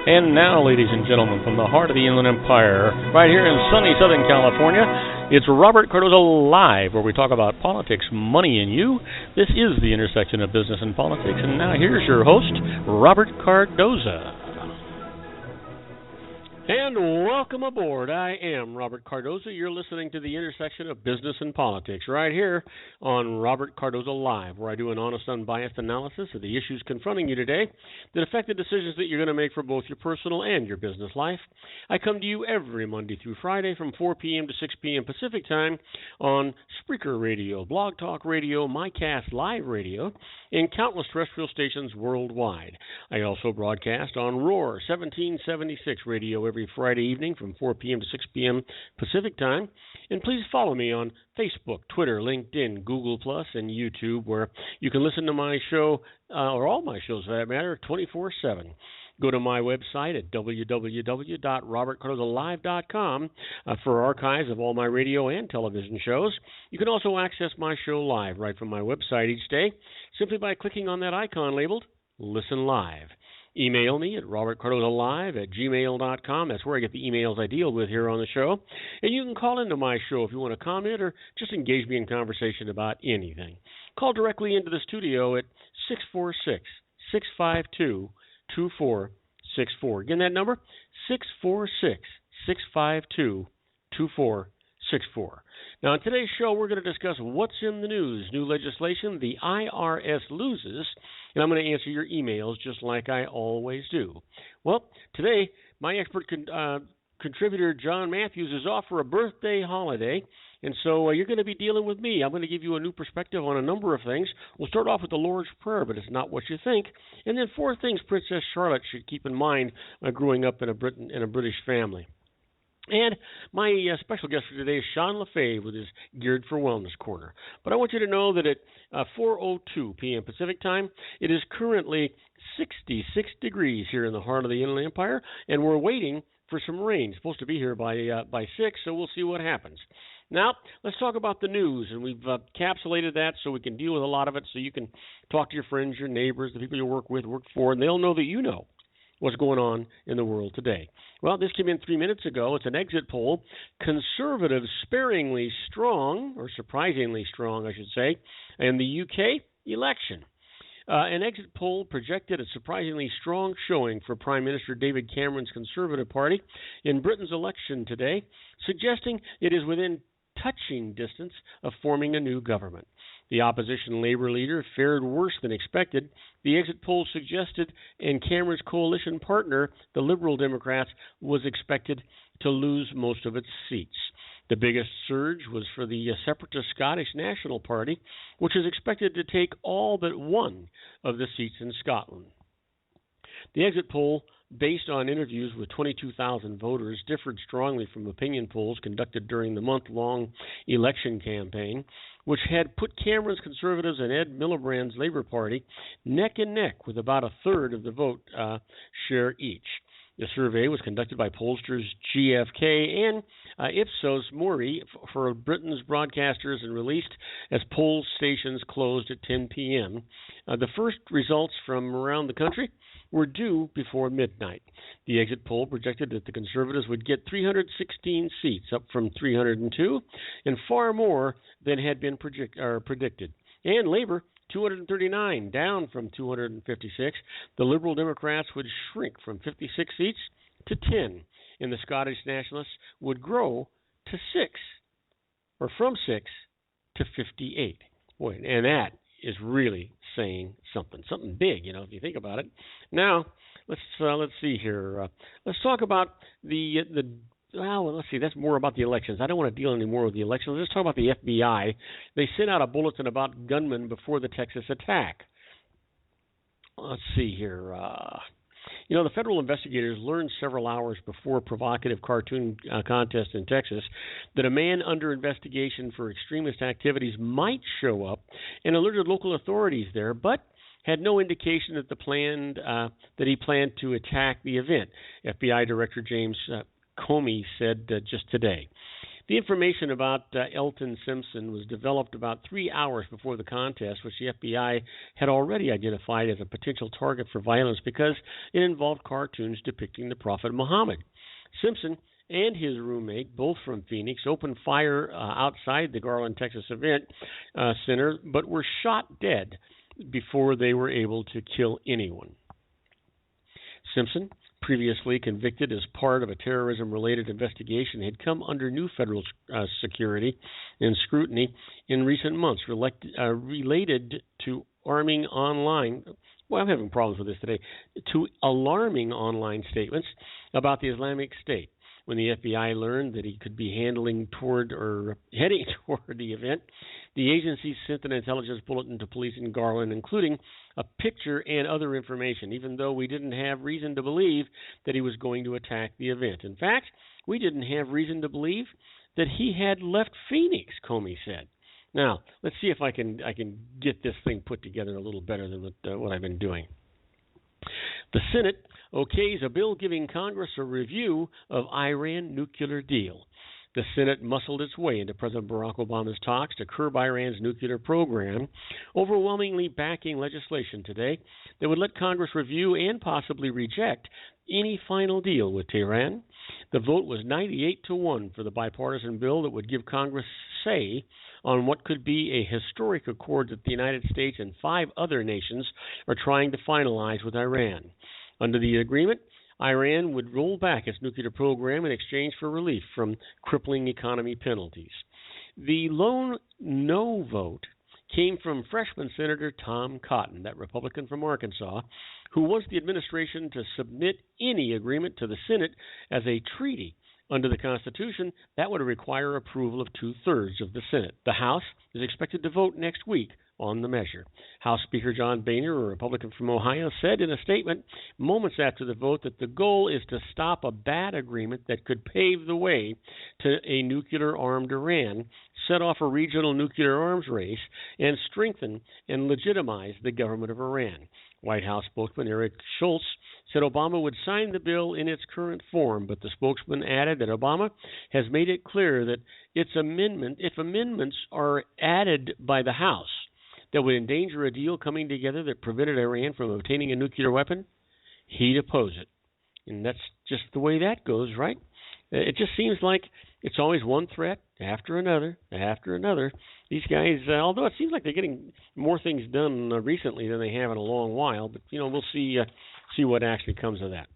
And now, ladies and gentlemen, from the heart of the Inland Empire, right here in sunny Southern California, it's Robert Cardoza Live, where we talk about politics, money, and you. This is the intersection of business and politics, and now here's your host, Robert Cardoza. And welcome aboard. I am Robert Cardoza. You're listening to the intersection of business and politics right here on Robert Cardoza Live, where I do an honest, unbiased analysis of the issues confronting you today that affect the decisions that you're going to make for both your personal and your business life. I come to you every Monday through Friday from 4 p.m. to 6 p.m. Pacific Time on Spreaker Radio, Blog Talk Radio, MyCast Live Radio, and countless terrestrial stations worldwide. I also broadcast on Roar 1776 Radio every Friday evening from 4 p.m. to 6 p.m. Pacific Time. And please follow me on Facebook, Twitter, LinkedIn, Google+, and YouTube, where you can listen to my show, or all my shows for that matter, 24/7. Go to my website at www.robertcardozalive.com for archives of all my radio and television shows. You can also access my show live right from my website each day simply by clicking on that icon labeled Listen Live. Email me at robertcardozalive@gmail.com. That's where I get the emails I deal with here on the show. And you can call into my show if you want to comment or just engage me in conversation about anything. Call directly into the studio at 646-652-2464. Again, that number, 646-652-2464. Now, on today's show, we're going to discuss what's in the news, new legislation, the IRS loses, and I'm going to answer your emails just like I always do. Well, today, my expert contributor, John Matthews, is off for a birthday holiday, and so you're going to be dealing with me. I'm going to give you a new perspective on a number of things. We'll start off with the Lord's Prayer, but it's not what you think, and then 4 things Princess Charlotte should keep in mind growing up in a British family. And my special guest for today is Sean LaFave with his Geared for Wellness Corner. But I want you to know that at 4:02 p.m. Pacific Time, it is currently 66 degrees here in the heart of the Inland Empire, and we're waiting for some rain. It's supposed to be here by 6, so we'll see what happens. Now, let's talk about the news, and we've encapsulated that so we can deal with a lot of it, so you can talk to your friends, your neighbors, the people you work with, work for, and they'll know that you know what's going on in the world today. Well, this came in 3 minutes ago. It's an exit poll. Conservatives sparingly strong, or surprisingly strong, I should say, in the UK election. An exit poll projected a surprisingly strong showing for Prime Minister David Cameron's Conservative Party in Britain's election today, suggesting it is within touching distance of forming a new government. The opposition Labour leader fared worse than expected. The exit poll suggested, and Cameron's coalition partner, the Liberal Democrats, was expected to lose most of its seats. The biggest surge was for the separatist Scottish National Party, which is expected to take all but one of the seats in Scotland. The exit poll, based on interviews with 22,000 voters, differed strongly from opinion polls conducted during the month-long election campaign, which had put Cameron's Conservatives and Ed Miliband's Labour Party neck and neck with about a third of the vote share each. The survey was conducted by pollsters GfK and Ipsos Mori for Britain's broadcasters and released as poll stations closed at 10 p.m. The first results from around the country were due before midnight. The exit poll projected that the Conservatives would get 316 seats, up from 302, and far more than had been predicted. And Labour, 239, down from 256. The Liberal Democrats would shrink from 56 seats to 10, and the Scottish Nationalists would grow to 6, or from 6 to 58. Boy, and that is really saying something big, if you think about it. Now, let's see here. Let's talk about let's see, that's more about the elections. I don't want to deal anymore with the elections. Let's talk about the FBI. They sent out a bulletin about gunmen before the Texas attack. Let's see here. The federal investigators learned several hours before a provocative cartoon contest in Texas that a man under investigation for extremist activities might show up and alerted local authorities there, but had no indication that he planned to attack the event. FBI Director James Comey said just today. The information about Elton Simpson was developed about 3 hours before the contest, which the FBI had already identified as a potential target for violence because it involved cartoons depicting the Prophet Muhammad. Simpson and his roommate, both from Phoenix, opened fire outside the Garland, Texas event center, but were shot dead before they were able to kill anyone. Simpson, previously convicted as part of a terrorism-related investigation, had come under new federal security and scrutiny in recent months related to arming online. Well, I'm having problems with this today. To alarming online statements about the Islamic State. When the FBI learned that he could be heading toward the event, the agency sent an intelligence bulletin to police in Garland, including a picture and other information, even though we didn't have reason to believe that he was going to attack the event. In fact, we didn't have reason to believe that he had left Phoenix, Comey said. Now, let's see if I can get this thing put together a little better than what I've been doing. The Senate okays a bill giving Congress a review of Iran nuclear deal. The Senate muscled its way into President Barack Obama's talks to curb Iran's nuclear program, overwhelmingly backing legislation today that would let Congress review and possibly reject any final deal with Tehran. The vote was 98-1 for the bipartisan bill that would give Congress say on what could be a historic accord that the United States and 5 other nations are trying to finalize with Iran. Under the agreement, Iran would roll back its nuclear program in exchange for relief from crippling economy penalties. The lone no vote came from freshman Senator Tom Cotton, that Republican from Arkansas, who wants the administration to submit any agreement to the Senate as a treaty. Under the Constitution, that would require approval of 2/3 of the Senate. The House is expected to vote next week on the measure. House Speaker John Boehner, a Republican from Ohio, said in a statement moments after the vote that the goal is to stop a bad agreement that could pave the way to a nuclear-armed Iran, set off a regional nuclear arms race, and strengthen and legitimize the government of Iran. White House spokesman Eric Schultz said Obama would sign the bill in its current form, but the spokesman added that Obama has made it clear that if amendments are added by the House that would endanger a deal coming together that prevented Iran from obtaining a nuclear weapon, he'd oppose it. And that's just the way that goes, right? It just seems like it's always one threat after another, after another. These guys, although it seems like they're getting more things done recently than they have in a long while, but we'll see what actually comes of that.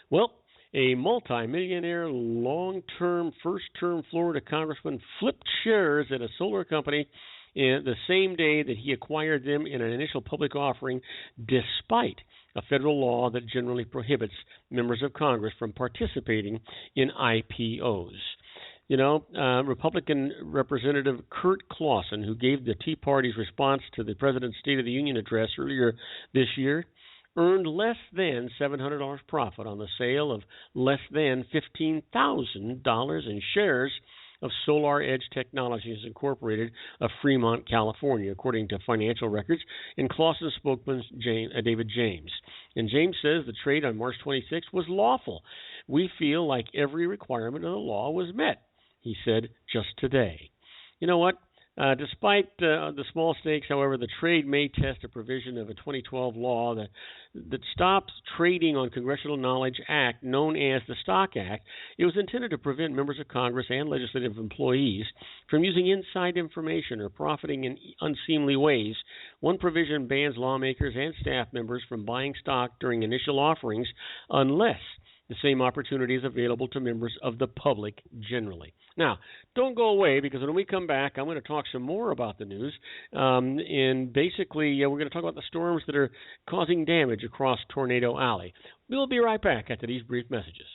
Well, a multi-millionaire, long-term, first-term Florida congressman flipped shares at a solar company the same day that he acquired them in an initial public offering, despite a federal law that generally prohibits members of Congress from participating in IPOs. Republican Representative Kurt Clausen, who gave the Tea Party's response to the President's State of the Union address earlier this year, earned less than $700 profit on the sale of less than $15,000 in shares of Solar Edge Technologies Incorporated of Fremont, California, according to financial records, and Clausen's spokesman, David James. And James says the trade on March 26 was lawful. We feel like every requirement of the law was met, he said just today. You know what? Despite the small stakes, however, the trade may test a provision of a 2012 law that stops trading on Congressional Knowledge Act, known as the Stock Act. It was intended to prevent members of Congress and legislative employees from using inside information or profiting in unseemly ways. One provision bans lawmakers and staff members from buying stock during initial offerings unless the same opportunity is available to members of the public generally. Now, don't go away, because when we come back, I'm going to talk some more about the news. And basically, we're going to talk about the storms that are causing damage across Tornado Alley. We'll be right back after these brief messages.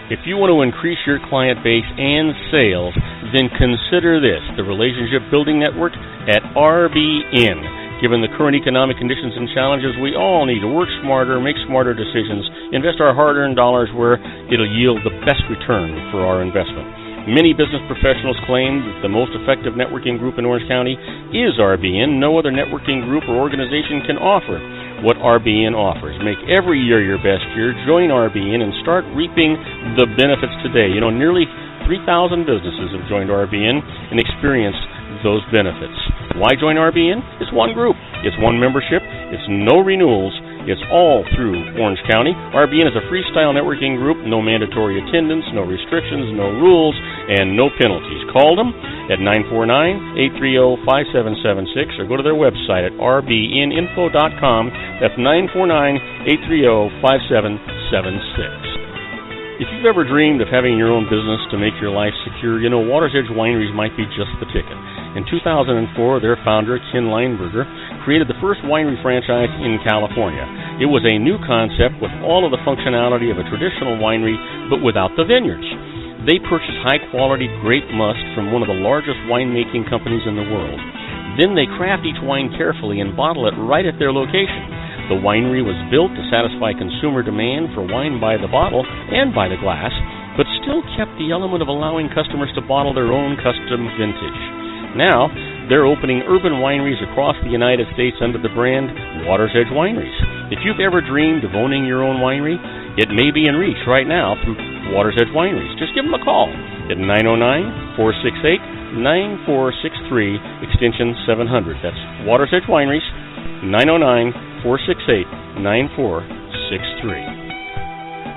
If you want to increase your client base and sales, then consider this, the Relationship Building Network at RBN. Given the current economic conditions and challenges, we all need to work smarter, make smarter decisions, invest our hard-earned dollars where it'll yield the best return for our investment. Many business professionals claim that the most effective networking group in Orange County is RBN. No other networking group or organization can offer what RBN offers. Make every year your best year. Join RBN and start reaping the benefits today. You know, nearly 3,000 businesses have joined RBN and experienced those benefits. Why join RBN? It's one group. It's one membership. It's no renewals. It's all through Orange County. RBN is a freestyle networking group, no mandatory attendance, no restrictions, no rules, and no penalties. Call them at 949-830-5776 or go to their website at rbninfo.com. That's 949-830-5776. If you've ever dreamed of having your own business to make your life secure, you know Water's Edge Wineries might be just the ticket. In 2004, their founder, Ken Lineberger, created the first winery franchise in California. It was a new concept with all of the functionality of a traditional winery, but without the vineyards. They purchased high-quality grape must from one of the largest winemaking companies in the world. Then they craft each wine carefully and bottle it right at their location. The winery was built to satisfy consumer demand for wine by the bottle and by the glass, but still kept the element of allowing customers to bottle their own custom vintage. Now, they're opening urban wineries across the United States under the brand Water's Edge Wineries. If you've ever dreamed of owning your own winery, it may be in reach right now through Water's Edge Wineries. Just give them a call at 909-468-9463, extension 700. That's Water's Edge Wineries, 909-468-9463.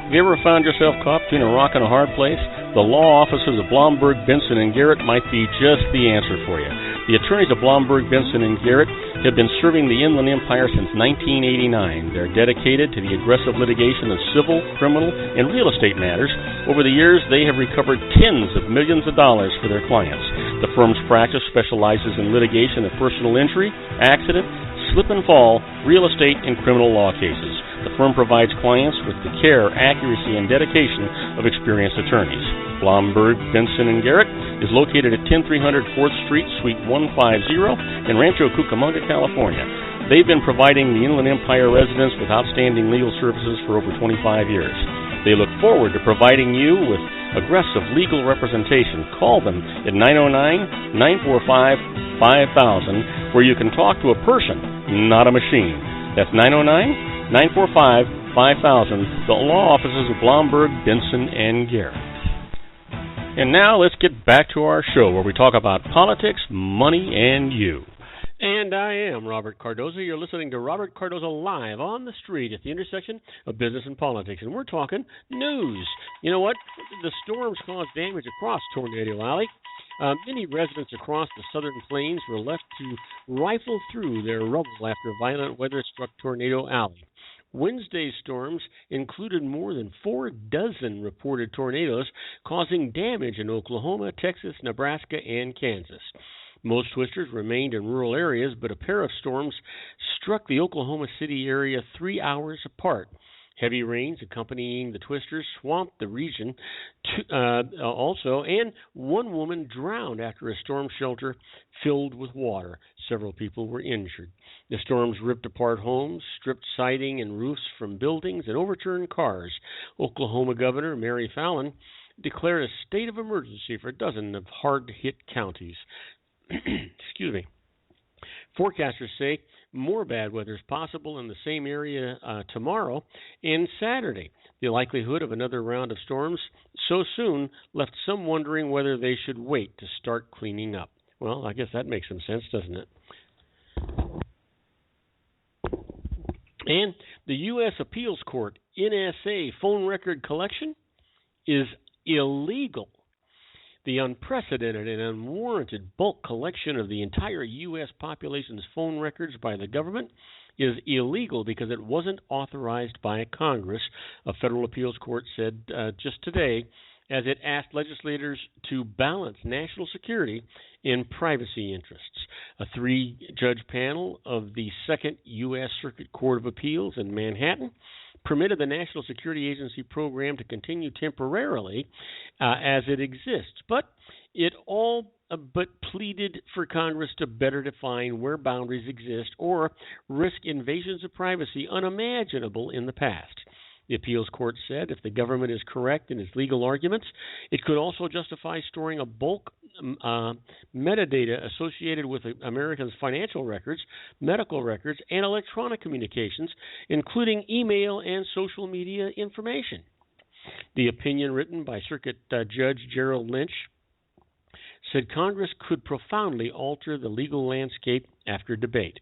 Have you ever found yourself caught between a rock and a hard place? The law offices of Blomberg, Benson, and Garrett might be just the answer for you. The attorneys of Blomberg, Benson, and Garrett have been serving the Inland Empire since 1989. They're dedicated to the aggressive litigation of civil, criminal, and real estate matters. Over the years, they have recovered tens of millions of dollars for their clients. The firm's practice specializes in litigation of personal injury, accident, slip and fall, real estate, and criminal law cases. The firm provides clients with the care, accuracy, and dedication of experienced attorneys. Blomberg, Benson, and Garrett is located at 10300 4th Street, Suite 150 in Rancho Cucamonga, California. They've been providing the Inland Empire residents with outstanding legal services for over 25 years. They look forward to providing you with aggressive legal representation. Call them at 909-945-5000, where you can talk to a person, not a machine. That's 909-945-5000, the law offices of Blomberg, Benson, and Garrett. And now let's get back to our show where we talk about politics, money, and you. And I am Robert Cardoza. You're listening to Robert Cardoza Live on the street at the intersection of business and politics. And we're talking news. You know what? The storms caused damage across Tornado Alley. Many residents across the southern plains were left to rifle through their rubble after violent weather struck Tornado Alley. Wednesday's storms included more than 4 dozen reported tornadoes, causing damage in Oklahoma, Texas, Nebraska, and Kansas. Most twisters remained in rural areas, but a pair of storms struck the Oklahoma City area 3 hours apart. Heavy rains accompanying the twisters swamped the region also, and one woman drowned after a storm shelter filled with water. Several people were injured. The storms ripped apart homes, stripped siding and roofs from buildings, and overturned cars. Oklahoma Governor Mary Fallin declared a state of emergency for a dozen of hard-hit counties. Excuse me. Forecasters say more bad weather is possible in the same area tomorrow and Saturday. The likelihood of another round of storms so soon left some wondering whether they should wait to start cleaning up. Well, I guess that makes some sense, doesn't it? And the U.S. Appeals Court NSA phone record collection is illegal. The unprecedented and unwarranted bulk collection of the entire U.S. population's phone records by the government is illegal because it wasn't authorized by Congress, a federal appeals court said just today, as it asked legislators to balance national security and privacy interests. A 3-judge panel of the Second U.S. Circuit Court of Appeals in Manhattan permitted the National Security Agency program to continue temporarily as it exists, but it all but pleaded for Congress to better define where boundaries exist or risk invasions of privacy unimaginable in the past. The appeals court said if the government is correct in its legal arguments, it could also justify storing a bulk metadata associated with Americans' financial records, medical records, and electronic communications, including email and social media information. The opinion written by Circuit Judge Gerald Lynch said Congress could profoundly alter the legal landscape after debate.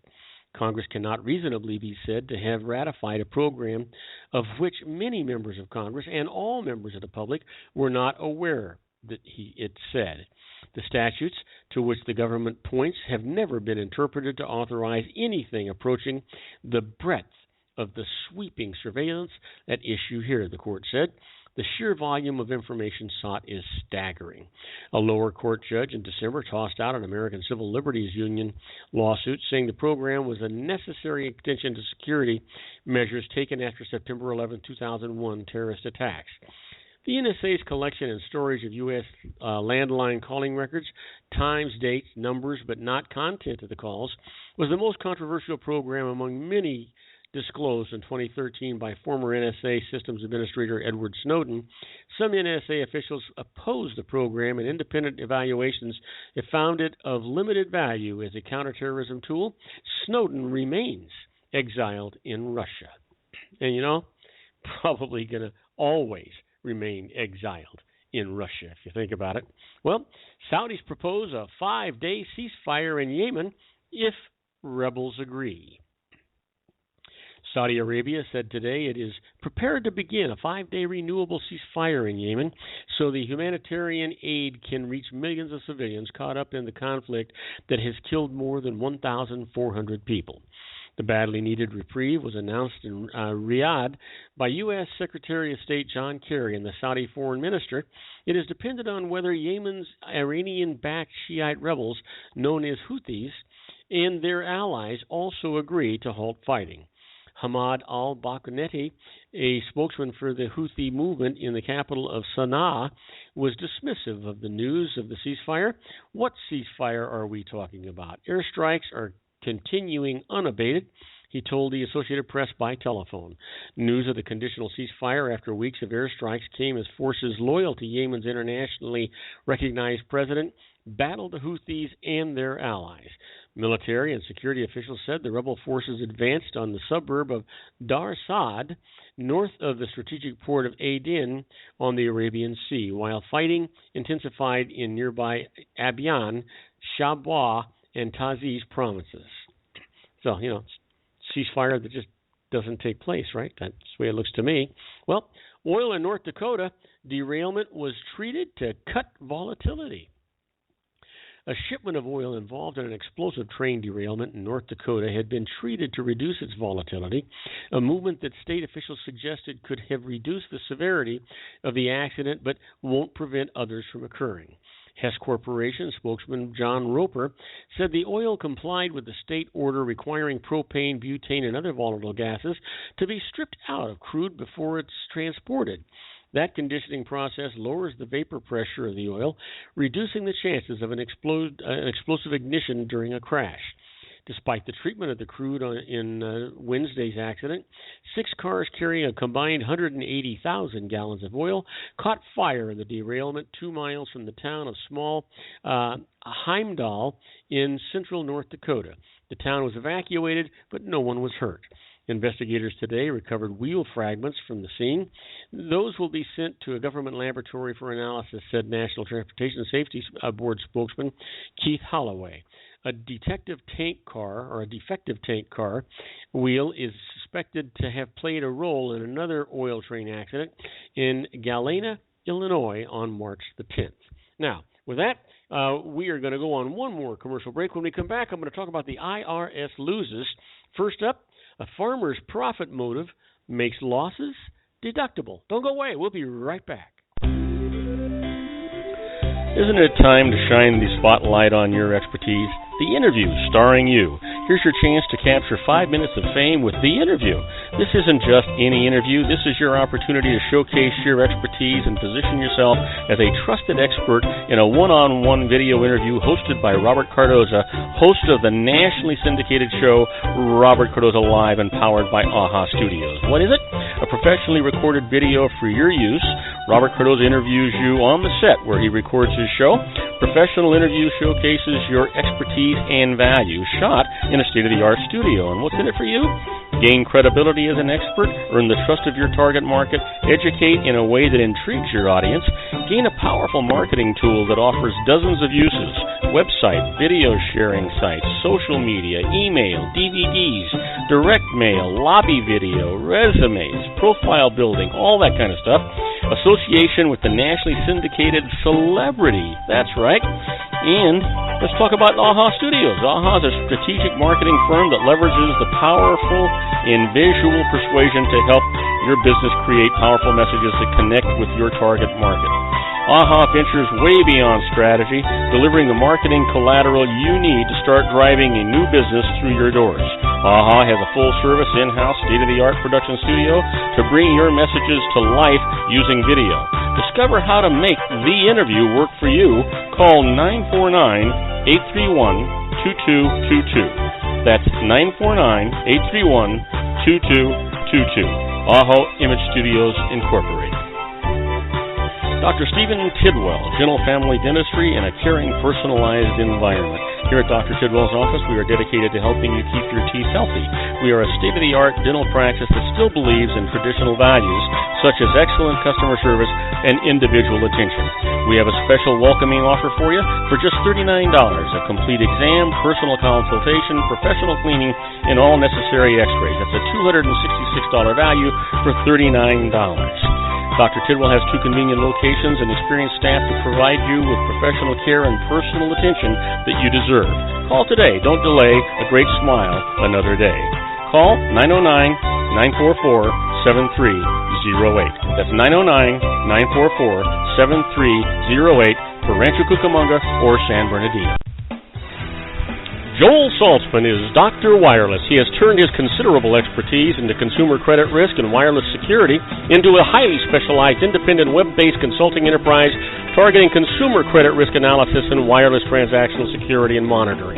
Congress cannot reasonably be said to have ratified a program of which many members of Congress and all members of the public were not aware, it said. The statutes to which the government points have never been interpreted to authorize anything approaching the breadth of the sweeping surveillance at issue here, the court said. The sheer volume of information sought is staggering. A lower court judge in December tossed out an American Civil Liberties Union lawsuit saying the program was a necessary extension to security measures taken after September 11, 2001 terrorist attacks. The NSA's collection and storage of U.S. landline calling records, times, dates, numbers, but not content of the calls, was the most controversial program among many disclosed in 2013 by former NSA Systems Administrator Edward Snowden. Some NSA officials opposed the program, and independent evaluations have found it of limited value as a counterterrorism tool. Snowden remains exiled in Russia. And, probably going to always remain exiled in Russia, if you think about it. Well, Saudis propose a 5-day ceasefire in Yemen if rebels agree. Saudi Arabia said today it is prepared to begin a 5-day renewable ceasefire in Yemen so the humanitarian aid can reach millions of civilians caught up in the conflict that has killed more than 1,400 people. The badly needed reprieve was announced in Riyadh by U.S. Secretary of State John Kerry and the Saudi Foreign Minister. It is dependent on whether Yemen's Iranian-backed Shiite rebels, known as Houthis, and their allies also agree to halt fighting. Hamad al-Bakneti, a spokesman for the Houthi movement in the capital of Sana'a, was dismissive of the news of the ceasefire. What ceasefire are we talking about? Airstrikes are continuing unabated, he told the Associated Press by telephone. News of the conditional ceasefire after weeks of airstrikes came as forces loyal to Yemen's internationally recognized president battled the Houthis and their allies. Military and security officials said the rebel forces advanced on the suburb of Dar Saad, north of the strategic port of Aden on the Arabian Sea, while fighting intensified in nearby Abyan, Shabwa, and Taziz provinces. So, ceasefire that just doesn't take place, right? That's the way it looks to me. Well, oil in North Dakota derailment was treated to cut volatility. A shipment of oil involved in an explosive train derailment in North Dakota had been treated to reduce its volatility, a movement that state officials suggested could have reduced the severity of the accident but won't prevent others from occurring. Hess Corporation spokesman John Roper said the oil complied with the state order requiring propane, butane, and other volatile gases to be stripped out of crude before it's transported. That conditioning process lowers the vapor pressure of the oil, reducing the chances of an explosive ignition during a crash. Despite the treatment of the crude in Wednesday's accident, 6 cars carrying a combined 180,000 gallons of oil caught fire in the derailment 2 miles from the town of Small Heimdall in central North Dakota. The town was evacuated, but no one was hurt. Investigators today recovered wheel fragments from the scene. Those will be sent to a government laboratory for analysis, said National Transportation Safety Board spokesman Keith Holloway. A defective tank car wheel is suspected to have played a role in another oil train accident in Galena, Illinois on March the 10th. Now, with that, we are going to go on one more commercial break. When we come back, I'm going to talk about the IRS loses. First up, a farmer's profit motive makes losses deductible. Don't go away. We'll be right back. Isn't it time to shine the spotlight on your expertise? The Interview, starring you. Here's your chance to capture 5 minutes of fame with The Interview. This isn't just any interview. This is your opportunity to showcase your expertise and position yourself as a trusted expert in a one-on-one video interview hosted by Robert Cardoza, host of the nationally syndicated show Robert Cardoza Live and powered by AHA Studios. What is it? A professionally recorded video for your use. Robert Cardoza interviews you on the set where he records his show. Professional interview showcases your expertise and value, shot in a state-of-the-art studio. And what's in it for you? Gain credibility as an expert, earn the trust of your target market, educate in a way that intrigues your audience, gain a powerful marketing tool that offers dozens of uses: website, video sharing sites, social media, email, DVDs, direct mail, lobby video, resumes, profile building, all that kind of stuff. Association with the nationally syndicated celebrity. That's right. And let's talk about AHA Studios. AHA is a strategic marketing firm that leverages the powerful in visual persuasion to help your business create powerful messages that connect with your target market. AHA ventures way beyond strategy, delivering the marketing collateral you need to start driving a new business through your doors. AHA has a full-service, in-house, state-of-the-art production studio to bring your messages to life using video. Discover how to make the interview work for you. Call 949-831-2222. That's 949-831-2222. AHA Image Studios, Incorporated. Dr. Stephen Tidwell, Gentle Family Dentistry in a caring, personalized environment. Here at Dr. Tidwell's office, we are dedicated to helping you keep your teeth healthy. We are a state-of-the-art dental practice that still believes in traditional values, such as excellent customer service and individual attention. We have a special welcoming offer for you for just $39, a complete exam, personal consultation, professional cleaning, and all necessary x-rays. That's a $266 value for $39. Dr. Tidwell has 2 convenient locations and experienced staff to provide you with professional care and personal attention that you deserve. Call today. Don't delay. A great smile another day. Call 909-944-7308. That's 909-944-7308 for Rancho Cucamonga or San Bernardino. Joel Saltzman is Dr. Wireless. He has turned his considerable expertise into consumer credit risk and wireless security into a highly specialized independent web-based consulting enterprise targeting consumer credit risk analysis and wireless transactional security and monitoring.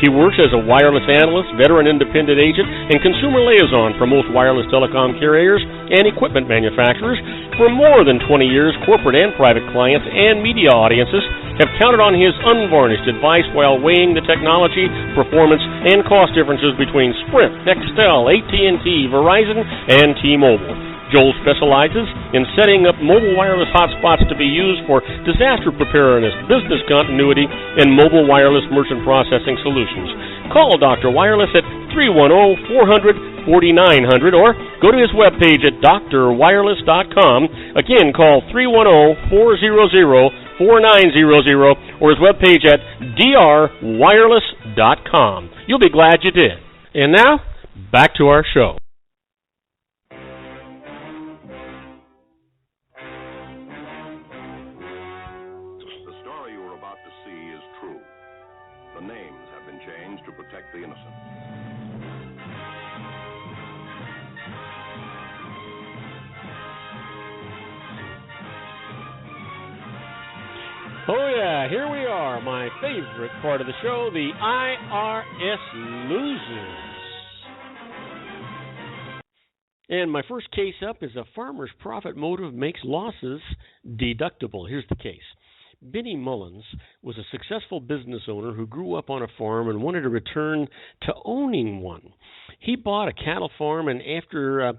He works as a wireless analyst, veteran independent agent, and consumer liaison for most wireless telecom carriers and equipment manufacturers. For more than 20 years, corporate and private clients and media audiences have counted on his unvarnished advice while weighing the technology, performance, and cost differences between Sprint, Nextel, AT&T, Verizon, and T-Mobile. Joel specializes in setting up mobile wireless hotspots to be used for disaster preparedness, business continuity, and mobile wireless merchant processing solutions. Call Dr. Wireless at 310-400-4900 or go to his webpage at drwireless.com. Again, call 310-400-4900 or his webpage at drwireless.com. You'll be glad you did. And now, back to our show. The story you are about to see is true. The names have been changed to protect the innocent. Oh, yeah, here we are, my favorite part of the show, the IRS loses. And my first case up is a farmer's profit motive makes losses deductible. Here's the case. Benny Mullins was a successful business owner who grew up on a farm and wanted to return to owning one. He bought a cattle farm and after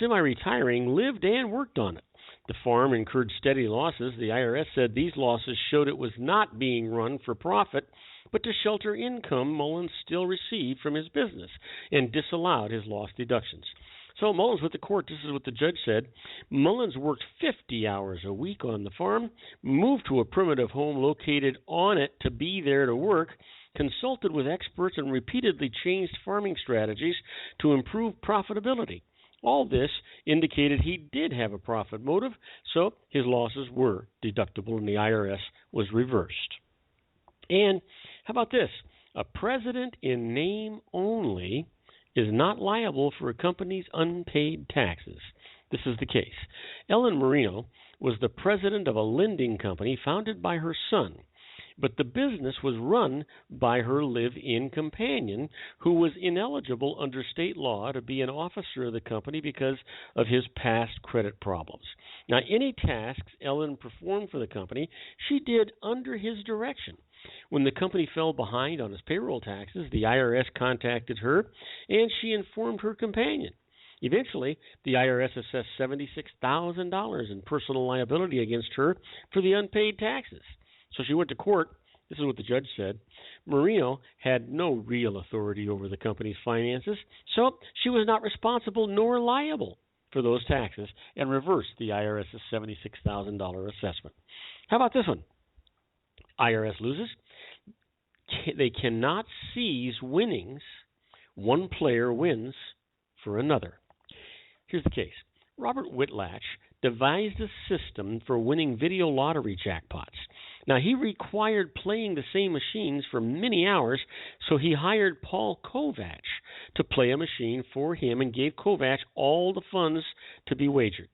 semi-retiring, lived and worked on it. The farm incurred steady losses. The IRS said these losses showed it was not being run for profit, but to shelter income Mullins still received from his business, and disallowed his loss deductions. So Mullins went to court. This is what the judge said. Mullins worked 50 hours a week on the farm, moved to a primitive home located on it to be there to work, consulted with experts, and repeatedly changed farming strategies to improve profitability. All this indicated he did have a profit motive, so his losses were deductible and the IRS was reversed. And how about this? A president in name only is not liable for a company's unpaid taxes. This is the case. Ellen Marino was the president of a lending company founded by her son. But the business was run by her live-in companion, who was ineligible under state law to be an officer of the company because of his past credit problems. Now, any tasks Ellen performed for the company, she did under his direction. When the company fell behind on its payroll taxes, the IRS contacted her, and she informed her companion. Eventually, the IRS assessed $76,000 in personal liability against her for the unpaid taxes. So she went to court. This is what the judge said. Marino had no real authority over the company's finances, so she was not responsible nor liable for those taxes, and reversed the IRS's $76,000 assessment. How about this one? IRS loses. They cannot seize winnings. One player wins for another. Here's the case. Robert Whitlatch devised a system for winning video lottery jackpots. Now, he required playing the same machines for many hours, so he hired Paul Kovach to play a machine for him and gave Kovach all the funds to be wagered.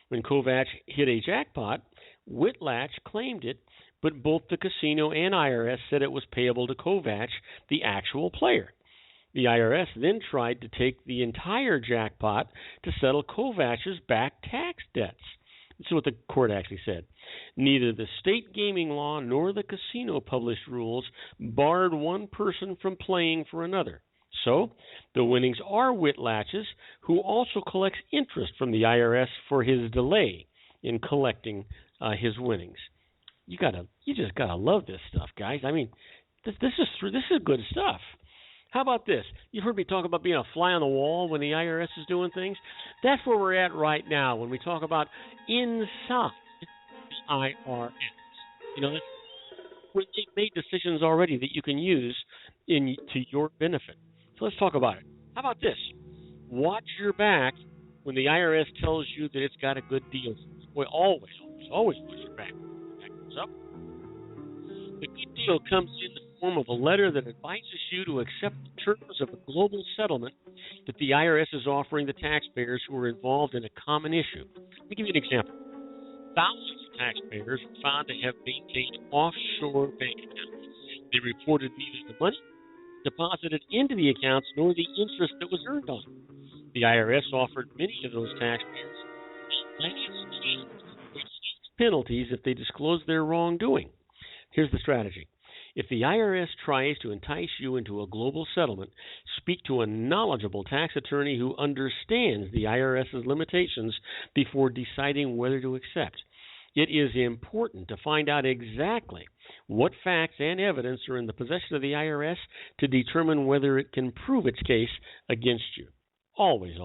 When Kovach hit a jackpot, Whitlatch claimed it, but both the casino and IRS said it was payable to Kovach, the actual player. The IRS then tried to take the entire jackpot to settle Kovach's back tax debts. This is what the court actually said. Neither the state gaming law nor the casino published rules barred one person from playing for another. So, the winnings are Whitlatch's, who also collects interest from the IRS for his delay in collecting his winnings. You just gotta love this stuff, guys. I mean, this is good stuff. How about this? You've heard me talk about being a fly on the wall when the IRS is doing things. That's where we're at right now when we talk about inside the IRS. You know, they've made decisions already that you can use to your benefit. So let's talk about it. How about this? Watch your back when the IRS tells you that it's got a good deal. Boy, always watch your back. Back goes up. The good deal comes in the form of a letter that advises you to accept the terms of a global settlement that the IRS is offering the taxpayers who are involved in a common issue. Let me give you an example. Thousands of taxpayers were found to have maintained offshore bank accounts. They reported neither the money deposited into the accounts nor the interest that was earned on it. The IRS offered many of those taxpayers penalties if they disclosed their wrongdoing. Here's the strategy. If the IRS tries to entice you into a global settlement, speak to a knowledgeable tax attorney who understands the IRS's limitations before deciding whether to accept. It is important to find out exactly what facts and evidence are in the possession of the IRS to determine whether it can prove its case against you. Always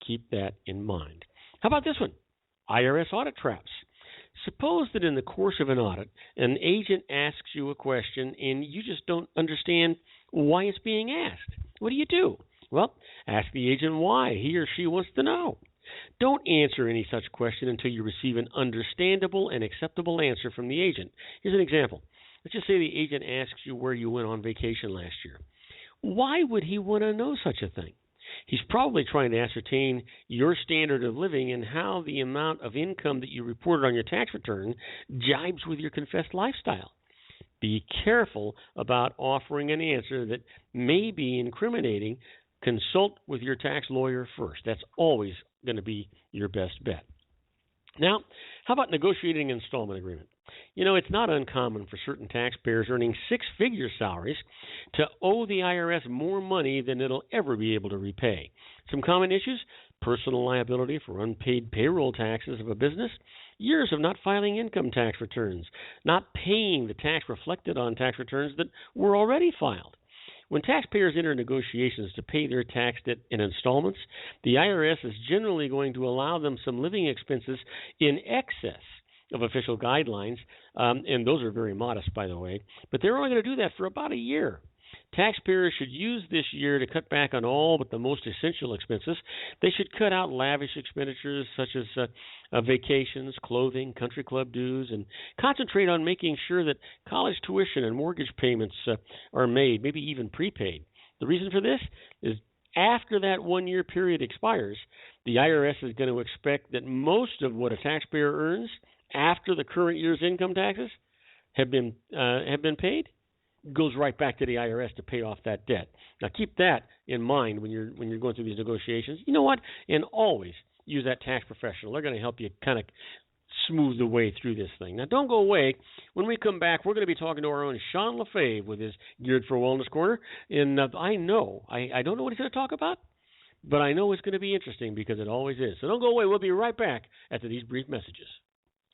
keep that in mind. How about this one? IRS audit traps. Suppose that in the course of an audit, an agent asks you a question and you just don't understand why it's being asked. What do? Well, ask the agent why he or she wants to know. Don't answer any such question until you receive an understandable and acceptable answer from the agent. Here's an example. Let's just say the agent asks you where you went on vacation last year. Why would he want to know such a thing? He's probably trying to ascertain your standard of living and how the amount of income that you reported on your tax return jibes with your confessed lifestyle. Be careful about offering an answer that may be incriminating. Consult with your tax lawyer first. That's always going to be your best bet. Now, how about negotiating an installment agreement? You know, it's not uncommon for certain taxpayers earning six-figure salaries to owe the IRS more money than it'll ever be able to repay. Some common issues: personal liability for unpaid payroll taxes of a business, years of not filing income tax returns, not paying the tax reflected on tax returns that were already filed. When taxpayers enter negotiations to pay their tax debt in installments, the IRS is generally going to allow them some living expenses in excess of official guidelines, and those are very modest, by the way, but they're only going to do that for about a year. Taxpayers should use this year to cut back on all but the most essential expenses. They should cut out lavish expenditures such as vacations, clothing, country club dues, and concentrate on making sure that college tuition and mortgage payments are made, maybe even prepaid. The reason for this is after that one-year period expires, the IRS is going to expect that most of what a taxpayer earns after the current year's income taxes, have been paid, goes right back to the IRS to pay off that debt. Now keep that in mind when you're going through these negotiations. You know what? And always use that tax professional. They're going to help you kind of smooth the way through this thing. Now don't go away. When we come back, we're going to be talking to our own Sean LaFave with his Geared for Wellness Corner. And I don't know what he's going to talk about, but I know it's going to be interesting because it always is. So don't go away. We'll be right back after these brief messages.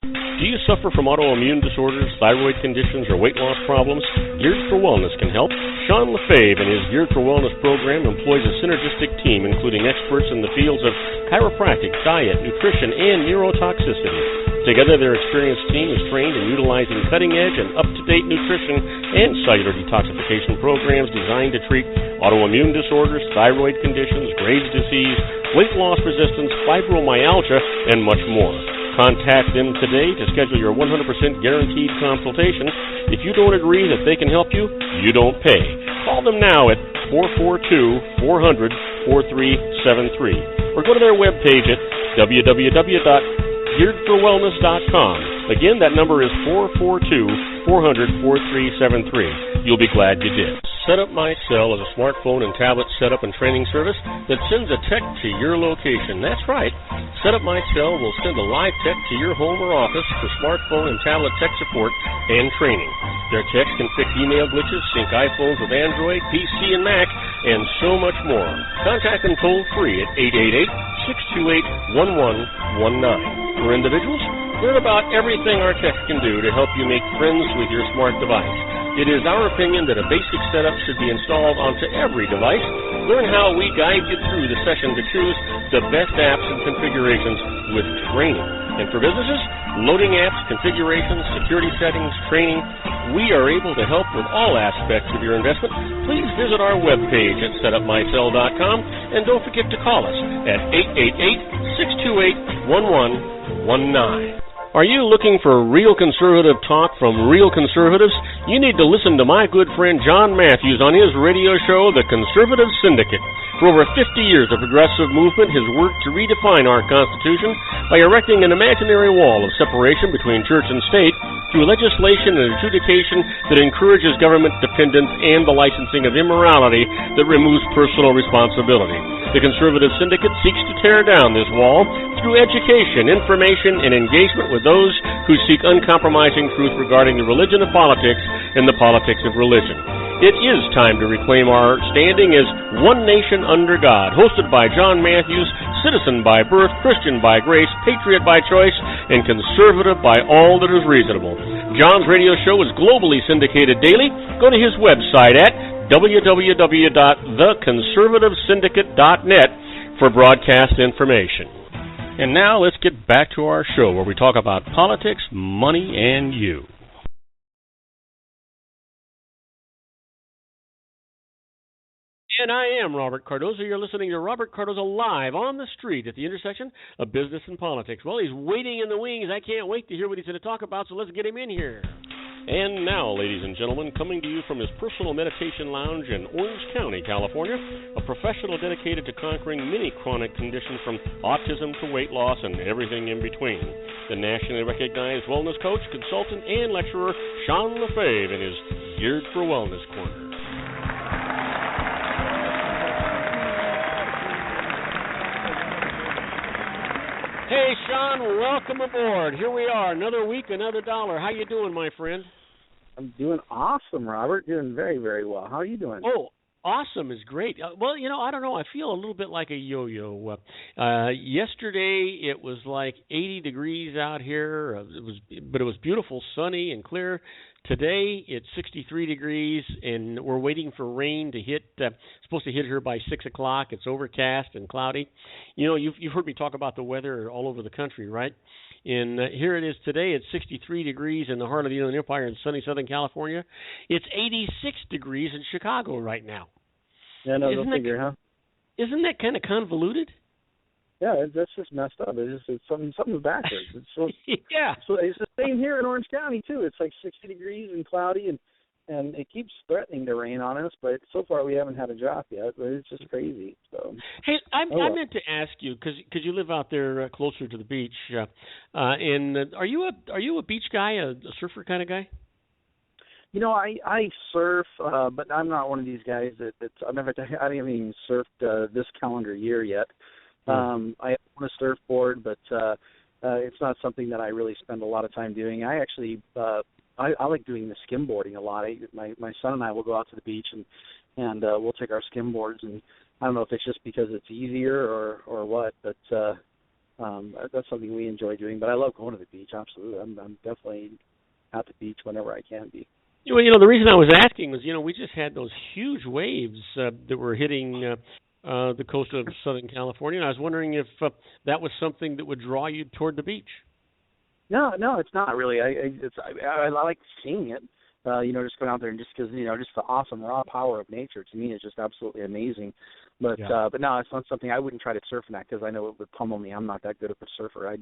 Do you suffer from autoimmune disorders, thyroid conditions, or weight loss problems? Geared for Wellness can help. Sean LaFave and his Geared for Wellness program employs a synergistic team including experts in the fields of chiropractic, diet, nutrition, and neurotoxicity. Together, their experienced team is trained in utilizing cutting-edge and up-to-date nutrition and cellular detoxification programs designed to treat autoimmune disorders, thyroid conditions, Graves' disease, weight loss resistance, fibromyalgia, and much more. Contact them today to schedule your 100% guaranteed consultation. If you don't agree that they can help you, you don't pay. Call them now at 442-400-4373 or go to their webpage at www.gearedforwellness.com. Again, that number is 442-400-4373. You'll be glad you did. Set Up My Cell is a smartphone and tablet setup and training service that sends a tech to your location. That's right. Set Up My Cell will send a live tech to your home or office for smartphone and tablet tech support and training. Their techs can fix email glitches, sync iPhones with Android, PC, and Mac, and so much more. Contact them toll-free at 888-628-1119. For individuals, learn about everything our techs can do to help you make friends with your smart device. It is our opinion that a basic setup should be installed onto every device. Learn how we guide you through the session to choose the best apps and configurations with training. And for businesses, loading apps, configurations, security settings, training, we are able to help with all aspects of your investment. Please visit our webpage at setupmycell.com and don't forget to call us at 888-628-1119. Are you looking for real conservative talk from real conservatives? You need to listen to my good friend John Matthews on his radio show, The Conservative Syndicate. For over 50 years, the progressive movement has worked to redefine our Constitution by erecting an imaginary wall of separation between church and state through legislation and adjudication that encourages government dependence and the licensing of immorality that removes personal responsibility. The Conservative Syndicate seeks to tear down this wall through education, information, and engagement with those who seek uncompromising truth regarding the religion of politics and the politics of religion. It is time to reclaim our standing as one nation under God, hosted by John Matthews, citizen by birth, Christian by grace, patriot by choice, and conservative by all that is reasonable. John's radio show is globally syndicated daily. Go to his website at www.theconservativesyndicate.net for broadcast information. And now let's get back to our show where we talk about politics, money, and you. And I am Robert Cardoza. You're listening to Robert Cardoza live on the street at the intersection of business and politics. Well, he's waiting in the wings. I can't wait to hear what he's going to talk about, so let's get him in here. And now, ladies and gentlemen, coming to you from his personal meditation lounge in Orange County, California, a professional dedicated to conquering many chronic conditions from autism to weight loss and everything in between, the nationally recognized wellness coach, consultant, and lecturer, Sean LaFave, in his Geared for Wellness Corner. Hey, Sean, welcome aboard. Here we are, another week, another dollar. How you doing, my friend? I'm doing awesome, Robert. Doing very, very well. How are you doing? Oh, awesome is great. Well, I don't know. I feel a little bit like a yo-yo. Yesterday it was like 80 degrees out here. But it was beautiful, sunny and clear. Today it's 63 degrees, and we're waiting for rain to hit. Supposed to hit here by 6 o'clock. It's overcast and cloudy. You've heard me talk about the weather all over the country, right? And here it is today. It's 63 degrees in the heart of the Inland Empire in sunny Southern California. It's 86 degrees in Chicago right now. Yeah, no, go figure, huh? Isn't that kind of convoluted? Yeah, that's just messed up. It's something's backwards. Yeah. So it's the same here in Orange County too. It's like 60 degrees and cloudy, and it keeps threatening to rain on us. But so far we haven't had a drop yet. But it's just crazy. So. Hey, I meant to ask you because you live out there closer to the beach. And are you a beach guy, a surfer kind of guy? I surf, but I'm not one of these guys that's. I haven't even surfed this calendar year yet. I own a surfboard, but it's not something that I really spend a lot of time doing. I actually I like doing the skimboarding a lot. My son and I will go out to the beach and we'll take our skimboards, and I don't know if it's just because it's easier or what, but that's something we enjoy doing. But I love going to the beach. Absolutely, I'm definitely at the beach whenever I can be. Well, the reason I was asking was, we just had those huge waves that were hitting the coast of Southern California, and I was wondering if that was something that would draw you toward the beach. No, it's not really. I like seeing it. Just going out there and just because just the awesome raw power of nature to me is just absolutely amazing. But but no, it's not something I wouldn't try to surf in that because I know it would pummel me. I'm not that good of a surfer.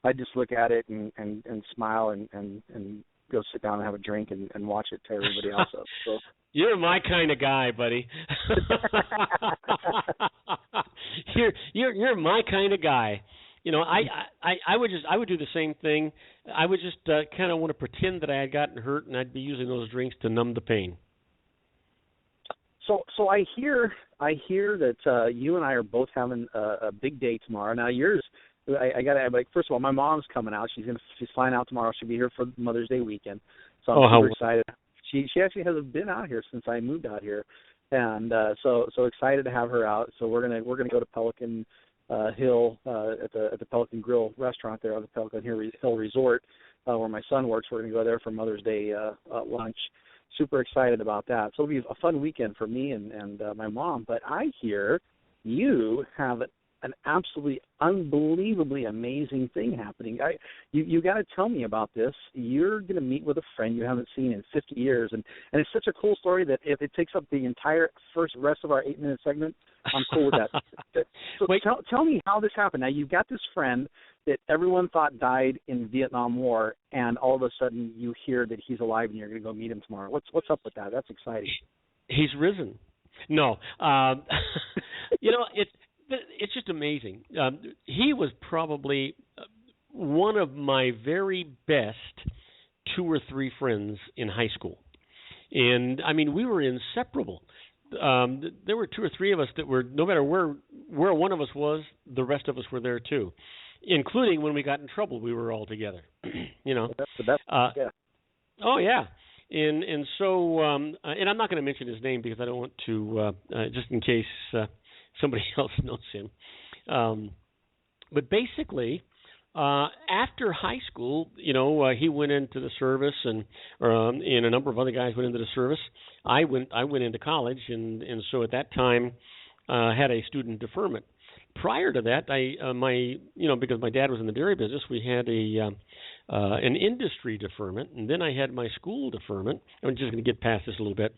I'd just look at it and smile and go sit down and have a drink and watch it tear everybody else up. So. You're my kind of guy, buddy. You're my kind of guy. I would do the same thing. I would just kind of want to pretend that I had gotten hurt, and I'd be using those drinks to numb the pain. So I hear that you and I are both having a big day tomorrow. Now yours, I got to add, first of all, my mom's coming out. She's flying out tomorrow. She'll be here for Mother's Day weekend. So I'm super excited. She actually hasn't been out here since I moved out here, and so excited to have her out. So we're gonna go to Pelican Hill at the Pelican Grill restaurant there on the Pelican Hill Resort where my son works. We're gonna go there for Mother's Day lunch. Super excited about that. So it'll be a fun weekend for me and my mom. But I hear you have an absolutely unbelievably amazing thing happening. You got to tell me about this. You're going to meet with a friend you haven't seen in 50 years, and it's such a cool story that if it takes up the entire rest of our 8-minute segment, I'm cool with that. So tell me how this happened. Now, you've got this friend that everyone thought died in the Vietnam War, and all of a sudden you hear that he's alive and you're going to go meet him tomorrow. What's up with that? That's exciting. He's risen. No. It's just amazing. He was probably one of my very best 2 or 3 friends in high school. And, we were inseparable. There were 2 or 3 of us that were, no matter where one of us was, the rest of us were there too. Including when we got in trouble, we were all together. That's the best. Yeah. Oh, yeah. And so, and I'm not going to mention his name because I don't want to, just in case somebody else knows him. But basically, after high school, he went into the service, and a number of other guys went into the service. I went into college, and so at that time, had a student deferment. Prior to that, because my dad was in the dairy business, we had an industry deferment, and then I had my school deferment. I'm just going to get past this a little bit.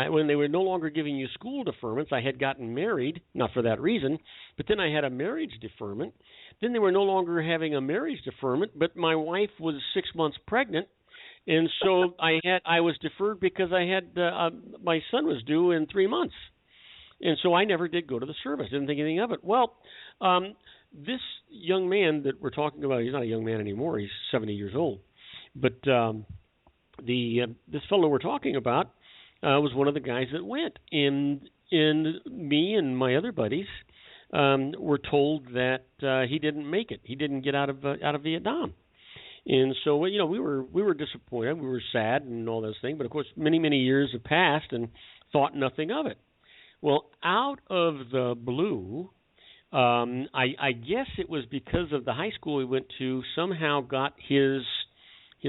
When they were no longer giving you school deferments, I had gotten married, not for that reason, but then I had a marriage deferment. Then they were no longer having a marriage deferment, but my wife was 6 months pregnant, and so I was deferred because I had my son was due in 3 months. And so I never did go to the service. Didn't think anything of it. Well, this young man that we're talking about, he's not a young man anymore. He's 70 years old. But this fellow we're talking about was one of the guys that went. And me and my other buddies were told that he didn't make it. He didn't get out of Vietnam. And so we were disappointed. We were sad and all those things. But of course, many years have passed and thought nothing of it. Well, out of the blue, I guess it was because of the high school he went to, somehow got his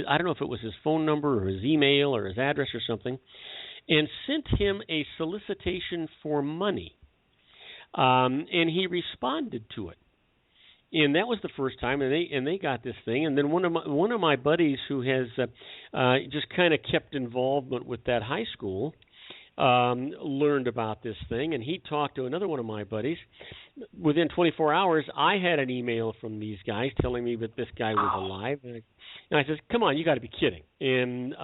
I don't know if it was his phone number or his email or his address or something, and sent him a solicitation for money. And he responded to it. And that was the first time, and they got this thing. And then one of my buddies who has just kind of kept involvement with that high school learned about this thing, and he talked to another one of my buddies. Within 24 hours, I had an email from these guys telling me that this guy was alive, and I said, "Come on, you got to be kidding!" And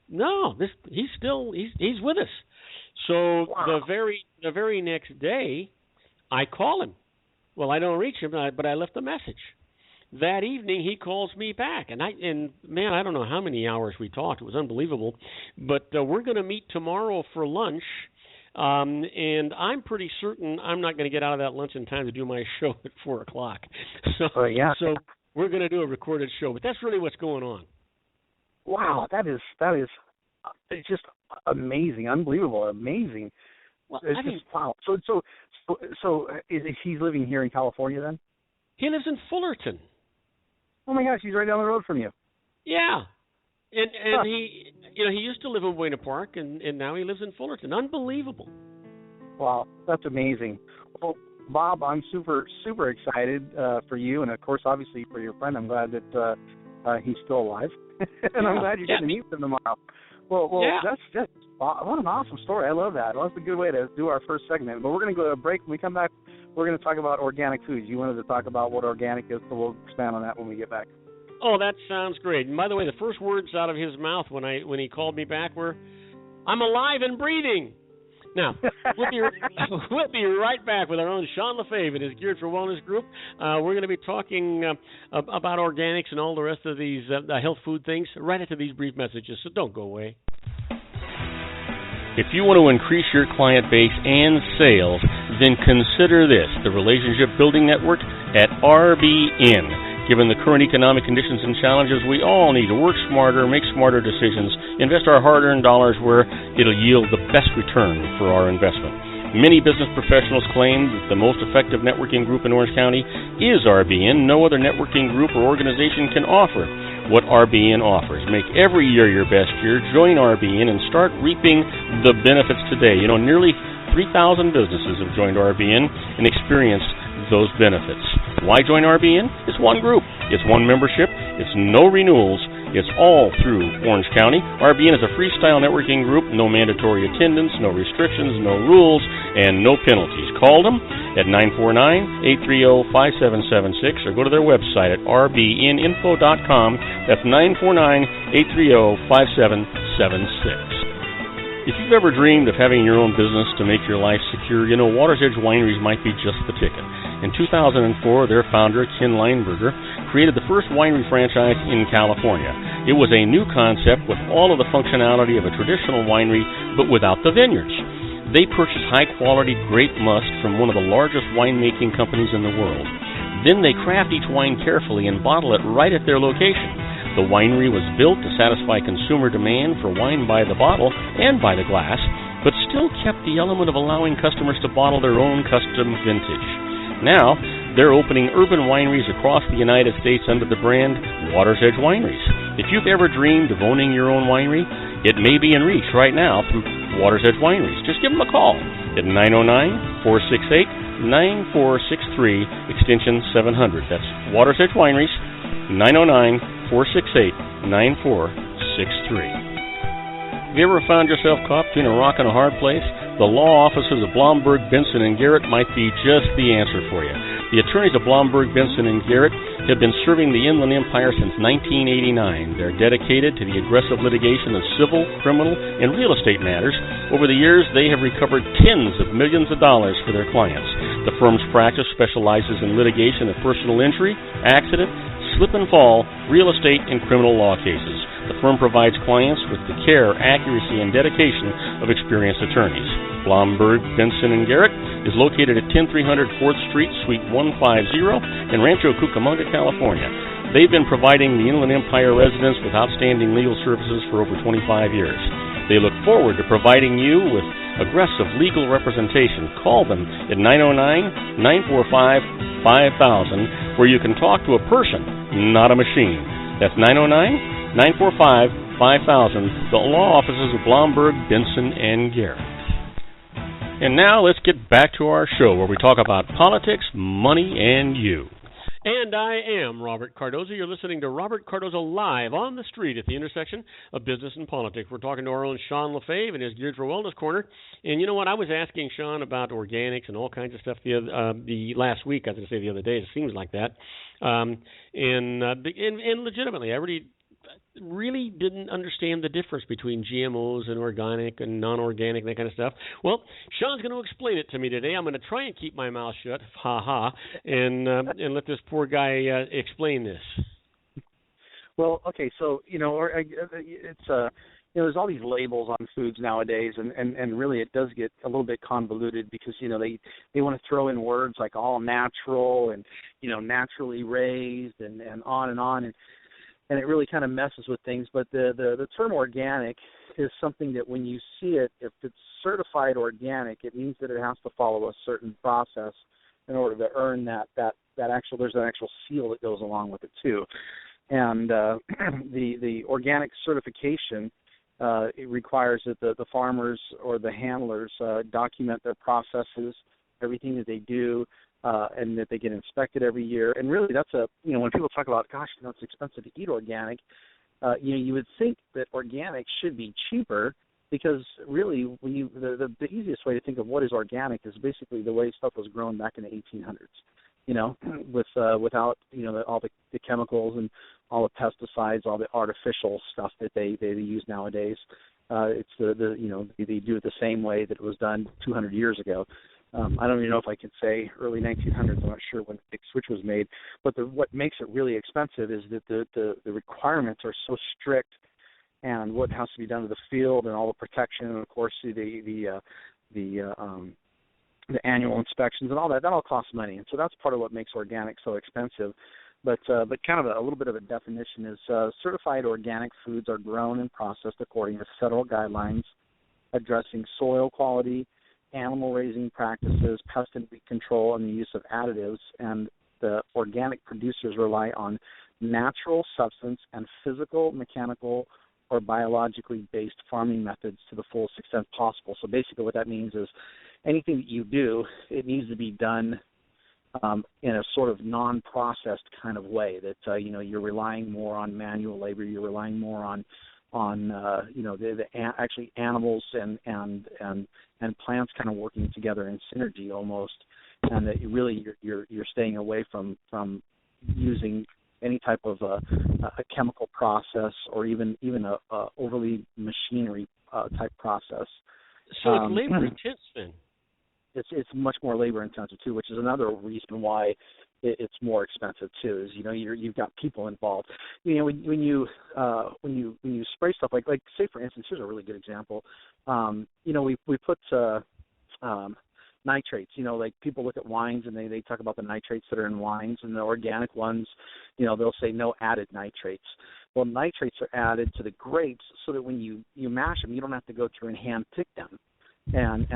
no, he's with us. So the very next day, I call him. Well, I don't reach him, but I left a message. that evening he calls me back, and man, I don't know how many hours we talked. It was unbelievable. But we're going to meet tomorrow for lunch. And I'm pretty certain I'm not going to get out of that lunch in time to do my show at 4:00. So we're going to do a recorded show. But that's really what's going on. Wow, that is it's just amazing, unbelievable, amazing. Well, it's just wow. So he's living here in California then? He lives in Fullerton. Oh my gosh, he's right down the road from you. Yeah. And he used to live in Buena Park, and now he lives in Fullerton. Unbelievable. Wow, that's amazing. Well, Bob, I'm super, super excited for you, and of course, obviously for your friend. I'm glad that he's still alive, and I'm glad you're getting to meet him tomorrow. Well, that's what an awesome story. I love that. Well, that's a good way to do our first segment. But we're going to go to a break. When we come back, we're going to talk about organic foods. You wanted to talk about what organic is, so we'll expand on that when we get back. Oh, that sounds great. And by the way, the first words out of his mouth when he called me back were, "I'm alive and breathing." Now, we'll be right back with our own Sean LaFave and his Geared for Wellness group. We're going to be talking about organics and all the rest of these health food things right after these brief messages, so don't go away. If you want to increase your client base and sales, then consider this, the Relationship Building Network at RBN. Given the current economic conditions and challenges, we all need to work smarter, make smarter decisions, invest our hard-earned dollars where it'll yield the best return for our investment. Many business professionals claim that the most effective networking group in Orange County is RBN. No other networking group or organization can offer what RBN offers. Make every year your best year. Join RBN and start reaping the benefits today. Nearly 3,000 businesses have joined RBN and experienced those benefits. Why join RBN? It's one group. It's one membership. It's no renewals. It's all through Orange County. RBN is a freestyle networking group. No mandatory attendance, no restrictions, no rules, and no penalties. Call them at 949-830-5776 or go to their website at rbninfo.com. That's 949-830-5776. If you've ever dreamed of having your own business to make your life secure, Water's Edge Wineries might be just the ticket. In 2004, their founder, Ken Leinberger, created the first winery franchise in California. It was a new concept with all of the functionality of a traditional winery, but without the vineyards. They purchased high-quality grape must from one of the largest winemaking companies in the world. Then they craft each wine carefully and bottle it right at their location. The winery was built to satisfy consumer demand for wine by the bottle and by the glass, but still kept the element of allowing customers to bottle their own custom vintage. Now, they're opening urban wineries across the United States under the brand Water's Edge Wineries. If you've ever dreamed of owning your own winery, it may be in reach right now through Water's Edge Wineries. Just give them a call at 909-468-9463, extension 700. That's Water's Edge Wineries, 909-468-9463. Have you ever found yourself caught between a rock and a hard place? The law offices of Blomberg, Benson, and Garrett might be just the answer for you. The attorneys of Blomberg, Benson, and Garrett have been serving the Inland Empire since 1989. They're dedicated to the aggressive litigation of civil, criminal, and real estate matters. Over the years, they have recovered tens of millions of dollars for their clients. The firm's practice specializes in litigation of personal injury, accident, slip and fall, real estate, and criminal law cases. The firm provides clients with the care, accuracy, and dedication of experienced attorneys. Blomberg, Benson, and Garrett is located at 10300 4th Street, Suite 150 in Rancho Cucamonga, California. They've been providing the Inland Empire residents with outstanding legal services for over 25 years. They look forward to providing you with aggressive legal representation. Call them at 909-945-5000, where you can talk to a person, not a machine. That's 909-945-5000, the law offices of Blomberg, Benson, and Garrett. And now let's get back to our show where we talk about politics, money, and you. And I am Robert Cardoza. You're listening to Robert Cardoza Live on the street at the intersection of business and politics. We're talking to our own Sean LaFave and his Geared for Wellness Corner. And you know what? I was asking Sean about organics and all kinds of stuff the last week. I was going to say the other day. It seems like that. And legitimately, I really really didn't understand the difference between GMOs and organic and non-organic and that kind of stuff. Well, Sean's going to explain it to me today. I'm going to try and keep my mouth shut, and let this poor guy explain this. Well, okay, so it's there's all these labels on foods nowadays, and really it does get a little bit convoluted because they want to throw in words like all natural and naturally raised and on and it really kind of messes with things. But the term organic is something that when you see it, if it's certified organic, it means that it has to follow a certain process in order to earn that actual. There's an actual seal that goes along with it too. And the organic certification, it requires that the farmers or the handlers document their processes, everything that they do, and that they get inspected every year. And really, that's when people talk about, gosh, it's expensive to eat organic, you would think that organic should be cheaper because really, when the easiest way to think of what is organic is basically the way stuff was grown back in the 1800s. Without all the chemicals and all the pesticides, all the artificial stuff that they use nowadays. It's they do it the same way that it was done 200 years ago. I don't even know if I could say early 1900s. I'm not sure when the big switch was made. But what makes it really expensive is that the requirements are so strict, and what has to be done to the field and all the protection, and of course the annual inspections and all that all costs money, and so that's part of what makes organic so expensive. But kind of a little bit of a definition is certified organic foods are grown and processed according to federal guidelines addressing soil quality, animal raising practices, pest and weed control, and the use of additives. And the organic producers rely on natural substance and physical, mechanical, or biologically based farming methods to the fullest extent possible. So basically what that means is anything that you do, it needs to be done in a sort of non-processed kind of way, that you're relying more on manual labor, you're relying more on actually animals and plants kind of working together in synergy almost, and that you're staying away from using any type of a chemical process or even a overly machinery type process. So it's labor intense then. It's much more labor intensive too, which is another reason why it's more expensive too. Is you've got people involved. When you spray stuff like say for instance, here's a really good example. We put nitrates. Like people look at wines and they talk about the nitrates that are in wines, and the organic ones, they'll say no added nitrates. Well, nitrates are added to the grapes so that when you mash them, you don't have to go through and hand pick them. And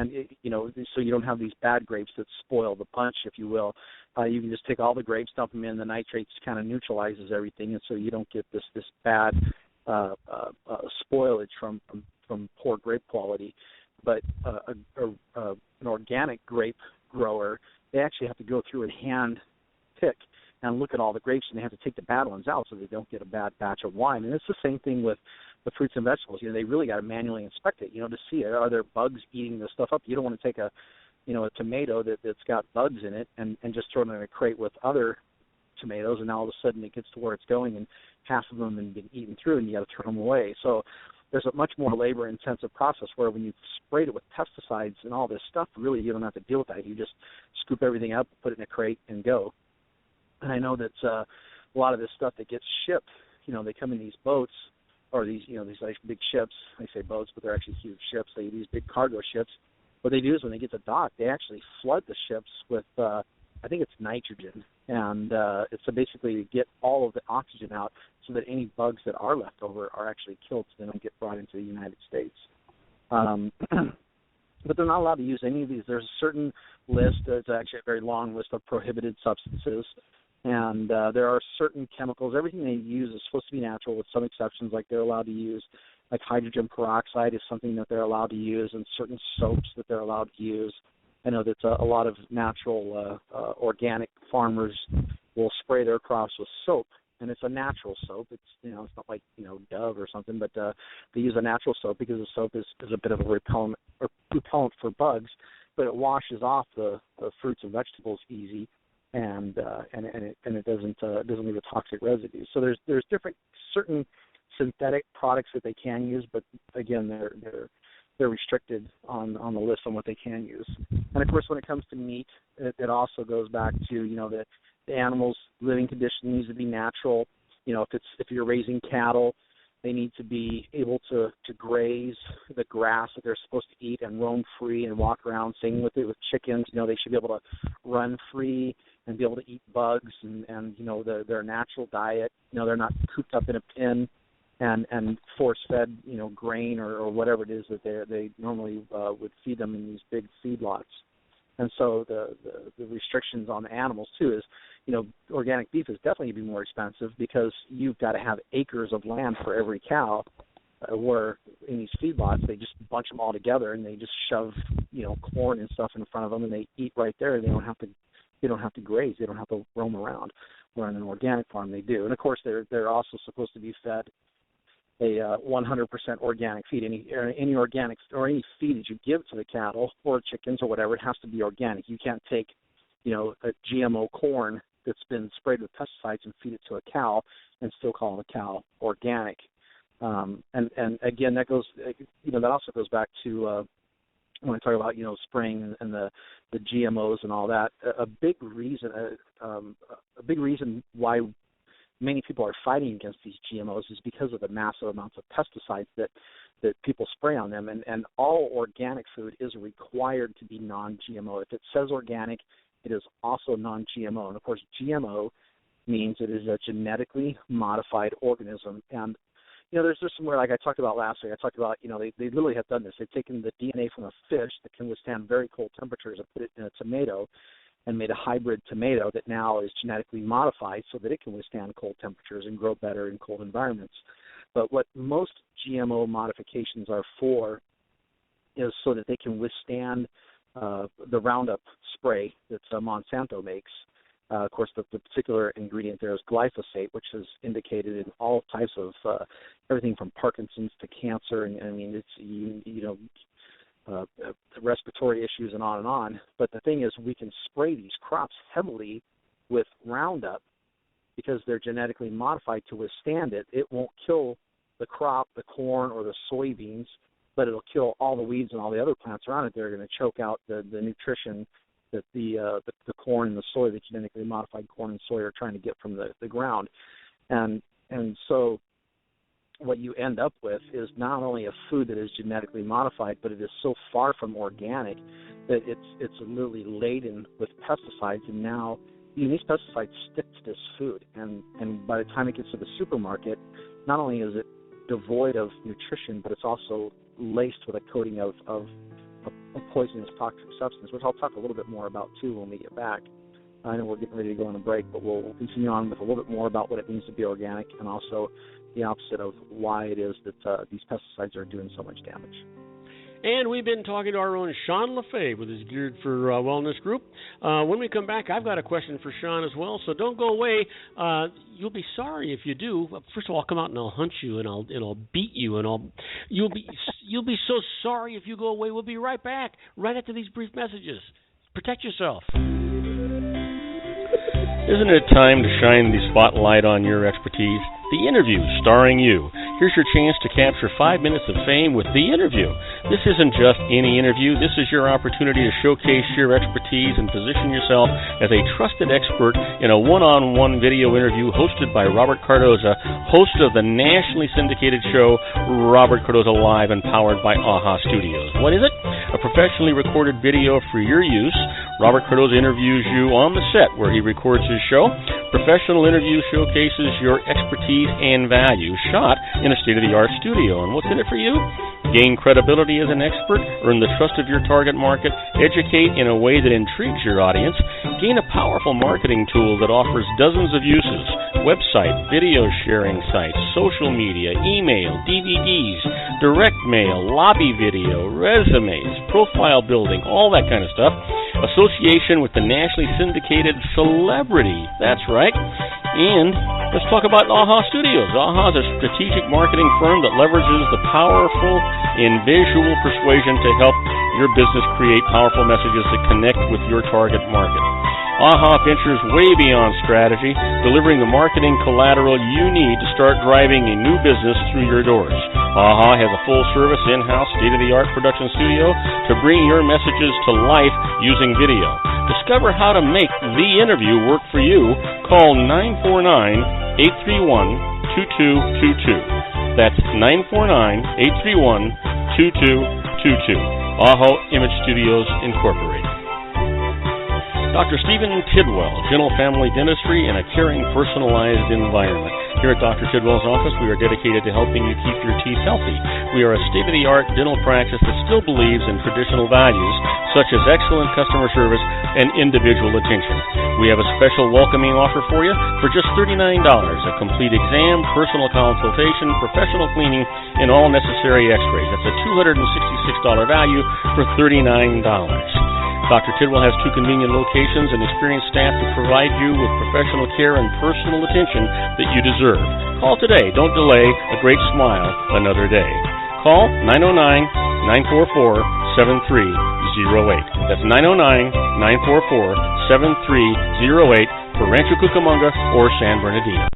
so you don't have these bad grapes that spoil the punch, if you will. You can just take all the grapes, dump them in. The nitrates kind of neutralizes everything, and so you don't get this bad spoilage from poor grape quality. But an organic grape grower, they actually have to go through and hand pick and look at all the grapes, and they have to take the bad ones out so they don't get a bad batch of wine. And it's the same thing with the fruits and vegetables. They really got to manually inspect it, to see are there bugs eating the stuff up. You don't want to take a tomato that's got bugs in it and just throw it in a crate with other tomatoes, and now all of a sudden it gets to where it's going and half of them have been eaten through and you got to throw them away. So there's a much more labor-intensive process where when you sprayed it with pesticides and all this stuff, really you don't have to deal with that. You just scoop everything up, put it in a crate, and go. And I know that a lot of this stuff that gets shipped, they come in these boats or these like big ships. I say boats, but they're actually huge ships. These big cargo ships. What they do is when they get to dock, they actually flood the ships with, I think it's nitrogen, and it's to basically get all of the oxygen out so that any bugs that are left over are actually killed so they don't get brought into the United States. But they're not allowed to use any of these. There's a certain list. It's actually a very long list of prohibited substances. And there are certain chemicals. Everything they use is supposed to be natural with some exceptions, like they're allowed to use, like hydrogen peroxide is something that they're allowed to use, and certain soaps that they're allowed to use. I know that a lot of natural organic farmers will spray their crops with soap, and it's a natural soap. It's it's not like Dove or something, but they use a natural soap because the soap is a bit of a repellent for bugs, but it washes off the fruits and vegetables easy. And it doesn't leave a toxic residue. So there's different certain synthetic products that they can use, but again, they're restricted on the list on what they can use. And of course, when it comes to meat, it also goes back to the animals' living condition needs to be natural. If you're raising cattle, they need to be able to graze the grass that they're supposed to eat and roam free and walk around. Same with chickens. They should be able to run free and be able to eat bugs and their natural diet. They're not cooped up in a pen and force-fed grain or whatever it is that they normally would feed them in these big feedlots. And so the restrictions on the animals too is, organic beef is definitely going to be more expensive because you've got to have acres of land for every cow, where in these feedlots they just bunch them all together and they just shove, corn and stuff in front of them and they eat right there. They don't have to graze. They don't have to roam around. Where on an organic farm they do. And of course they're also supposed to be fed a 100% organic feed. Any organic or any feed that you give to the cattle or chickens or whatever, it has to be organic. You can't take, a GMO corn that's been sprayed with pesticides and feed it to a cow and still call the cow organic. And again, that goes, that also goes back to when I talk about spraying and the GMOs and all that. A big reason why many people are fighting against these GMOs is because of the massive amounts of pesticides that people spray on them. And all organic food is required to be non-GMO. If it says organic, it is also non-GMO. And, of course, GMO means it is a genetically modified organism. And, there's just somewhere, like I talked about last week, they literally have done this. They've taken the DNA from a fish that can withstand very cold temperatures and put it in a tomato and made a hybrid tomato that now is genetically modified so that it can withstand cold temperatures and grow better in cold environments. But what most GMO modifications are for is so that they can withstand the Roundup spray that Monsanto makes. Of course, the particular ingredient there is glyphosate, which is indicated in all types of everything from Parkinson's to cancer, and I mean it's respiratory issues and on and on. But the thing is, we can spray these crops heavily with Roundup because they're genetically modified to withstand it. It won't kill the crop, the corn, or the soybeans, but it'll kill all the weeds and all the other plants around it. They're going to choke out the nutrition that the corn and the soy, the genetically modified corn and soy, are trying to get from the ground. And so what you end up with is not only a food that is genetically modified, but it is so far from organic that it's literally laden with pesticides. And now these pesticides stick to this food, and by the time it gets to the supermarket, not only is it devoid of nutrition, but it's also laced with a coating of a poisonous toxic substance, which I'll talk a little bit more about too when we get back. I know we're getting ready to go on a break, but we'll continue on with a little bit more about what it means to be organic and also the opposite of why it is that these pesticides are doing so much damage. And we've been talking to our own Sean LaFay with his Geared for Wellness group. When we come back, I've got a question for Sean as well, so don't go away. You'll be sorry if you do. First of all, I'll come out and I'll hunt you and I'll beat you and you'll be so sorry if you go away. We'll be right back right after these brief messages. Protect yourself. Isn't it time to shine the spotlight on your expertise? The Interview, starring you. Here's your chance to capture 5 minutes of fame with The Interview. This isn't just any interview. This is your opportunity to showcase your expertise and position yourself as a trusted expert in a one-on-one video interview hosted by Robert Cardoza, host of the nationally syndicated show Robert Cardoza Live and powered by AHA Studios. What is it? A professionally recorded video for your use. Robert Cardoza interviews you on the set where he records his show. Professional interview showcases your expertise and value, shot in a state-of-the-art studio. And what's in it for you? Gain credibility as an expert, earn the trust of your target market, educate in a way that intrigues your audience, gain a powerful marketing tool that offers dozens of uses: website, video sharing sites, social media, email, DVDs, direct mail, lobby video, resumes, profile building, all that kind of stuff. Association with the nationally syndicated celebrity. That's right. And let's talk about AHA Studios. AHA is a strategic marketing firm that leverages the powerful in visual persuasion to help your business create powerful messages that connect with your target market. AHA ventures way beyond strategy, delivering the marketing collateral you need to start driving a new business through your doors. AHA has a full-service, in-house, state-of-the-art production studio to bring your messages to life using video. Discover how to make the interview work for you. Call 949-831-2222. That's 949-831-2222. AHA Image Studios, Incorporated. Dr. Stephen Tidwell, General Family Dentistry in a caring, personalized environment. Here at Dr. Tidwell's office, we are dedicated to helping you keep your teeth healthy. We are a state-of-the-art dental practice that still believes in traditional values, such as excellent customer service and individual attention. We have a special welcoming offer for you for just $39, a complete exam, personal consultation, professional cleaning, and all necessary x-rays. That's a $266 value for $39. Dr. Tidwell has 2 convenient locations and experienced staff to provide you with professional care and personal attention that you deserve. Call today. Don't delay. A great smile another day. Call 909-944-7308. That's 909-944-7308 for Rancho Cucamonga or San Bernardino.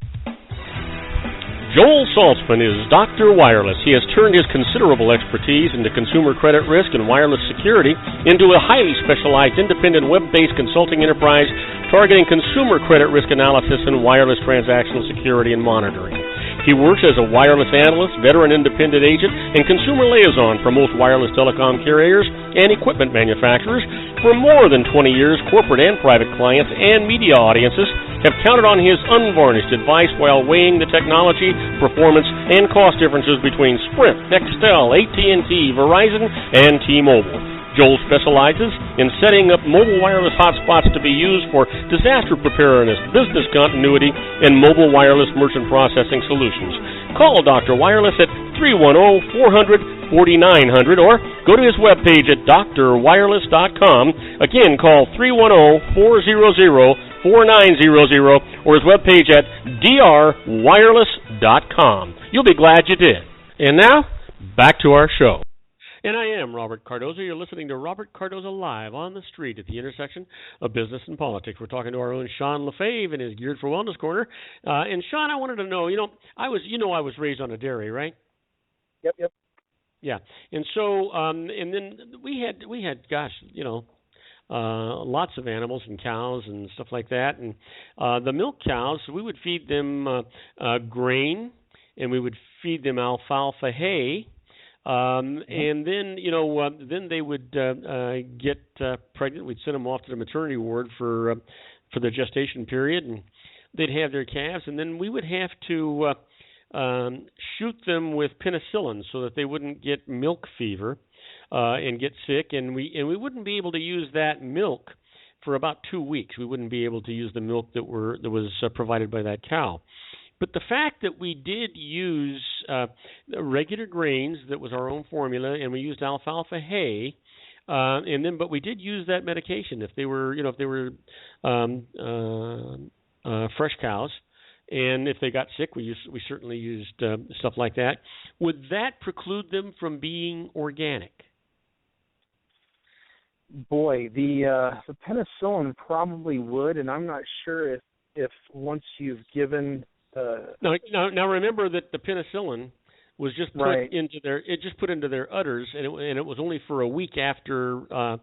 Joel Saltzman is Dr. Wireless. He has turned his considerable expertise into consumer credit risk and wireless security into a highly specialized independent web-based consulting enterprise targeting consumer credit risk analysis and wireless transactional security and monitoring. He works as a wireless analyst, veteran independent agent, and consumer liaison for most wireless telecom carriers and equipment manufacturers. For more than 20 years, corporate and private clients and media audiences have counted on his unvarnished advice while weighing the technology, performance, and cost differences between Sprint, Nextel, AT&T, Verizon, and T-Mobile. Joel specializes in setting up mobile wireless hotspots to be used for disaster preparedness, business continuity, and mobile wireless merchant processing solutions. Call Dr. Wireless at 310-400-4900 or go to his webpage at drwireless.com. Again, call 310-400-4900 or his webpage at drwireless.com. You'll be glad you did. And now, back to our show. And I am Robert Cardoza. You're listening to Robert Cardoza Live on the street at the intersection of business and politics. We're talking to our own Sean LaFave in his Geared for Wellness Corner. And Sean, I wanted to know, I was raised on a dairy, right? Yep. Yeah. And so, and then we had, lots of animals and cows and stuff like that. And the milk cows, we would feed them grain, and we would feed them alfalfa hay. And then, then they would get pregnant. We'd send them off to the maternity ward for the gestation period, and they'd have their calves. And then we would have to shoot them with penicillin so that they wouldn't get milk fever and get sick. And we wouldn't be able to use that milk for about 2 weeks. We wouldn't be able to use the milk that was provided by that cow. But the fact that we did use regular grains, that was our own formula, and we used alfalfa hay, but we did use that medication if they were, fresh cows, and if they got sick, we certainly used stuff like that. Would that preclude them from being organic? Boy, the penicillin probably would, and I'm not sure if once you've given Now remember that the penicillin was just put into their udders, and it was only for a week after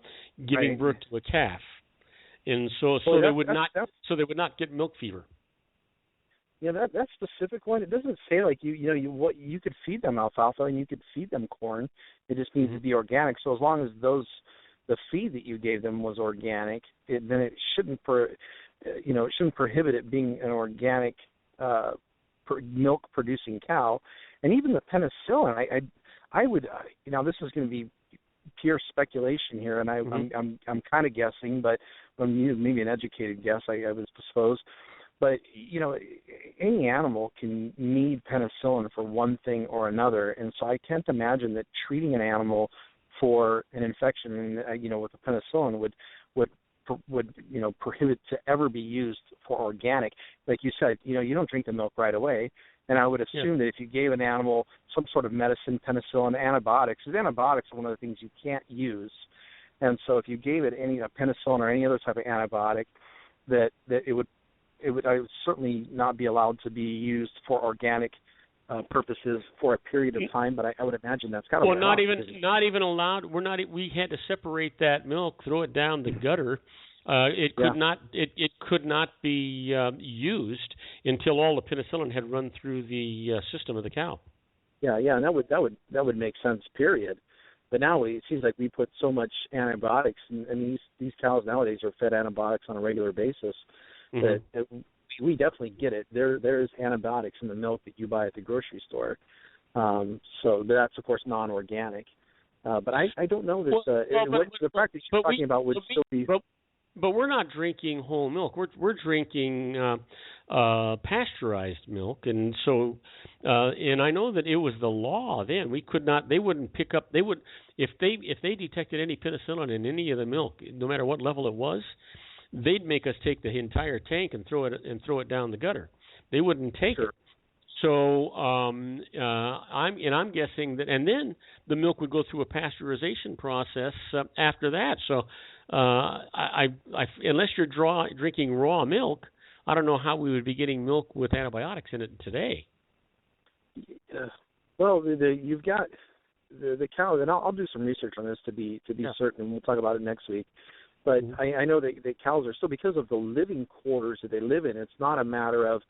giving birth to a calf, and so they would not get milk fever. Yeah, that specific one, it doesn't say like you could feed them alfalfa and you could feed them corn. It just needs to be organic. So as long as the feed that you gave them was organic, then it shouldn't prohibit it being an organic milk producing cow. And even the penicillin, I would now this is going to be pure speculation here, and I'm kind of guessing, but maybe an educated guess, I would suppose. But any animal can need penicillin for one thing or another, and so I can't imagine that treating an animal for an infection, with the penicillin would prohibit to ever be used for organic. Like you said, you don't drink the milk right away. And I would assume that if you gave an animal some sort of medicine, penicillin, antibiotics, because antibiotics are one of the things you can't use. And so if you gave it a penicillin or any other type of antibiotic, that it would I would certainly not be allowed to be used for organic purposes for a period of time. But I would imagine that's kind of not even allowed. We had to separate that milk, throw it down the gutter. It could not be used until all the penicillin had run through the system of the cow. Yeah, and that would make sense. Period. But now it seems like we put so much antibiotics, and these cows nowadays are fed antibiotics on a regular basis. That we definitely get it. There's antibiotics in the milk that you buy at the grocery store. So that's of course non-organic. But I don't know this. The practice you're talking about would still be. But we're not drinking whole milk. We're drinking pasteurized milk, and so and I know that it was the law then. We could not. They wouldn't pick up. They would if they detected any penicillin in any of the milk, no matter what level it was, they'd make us take the entire tank and throw it down the gutter. They wouldn't take it. So I'm guessing that, and then the milk would go through a pasteurization process after that. So unless you're drinking raw milk, I don't know how we would be getting milk with antibiotics in it today. Well, you've got the cows, and I'll do some research on this to be certain, and we'll talk about it next week. But I know that the cows are still, because of the living quarters that they live in, it's not a matter of,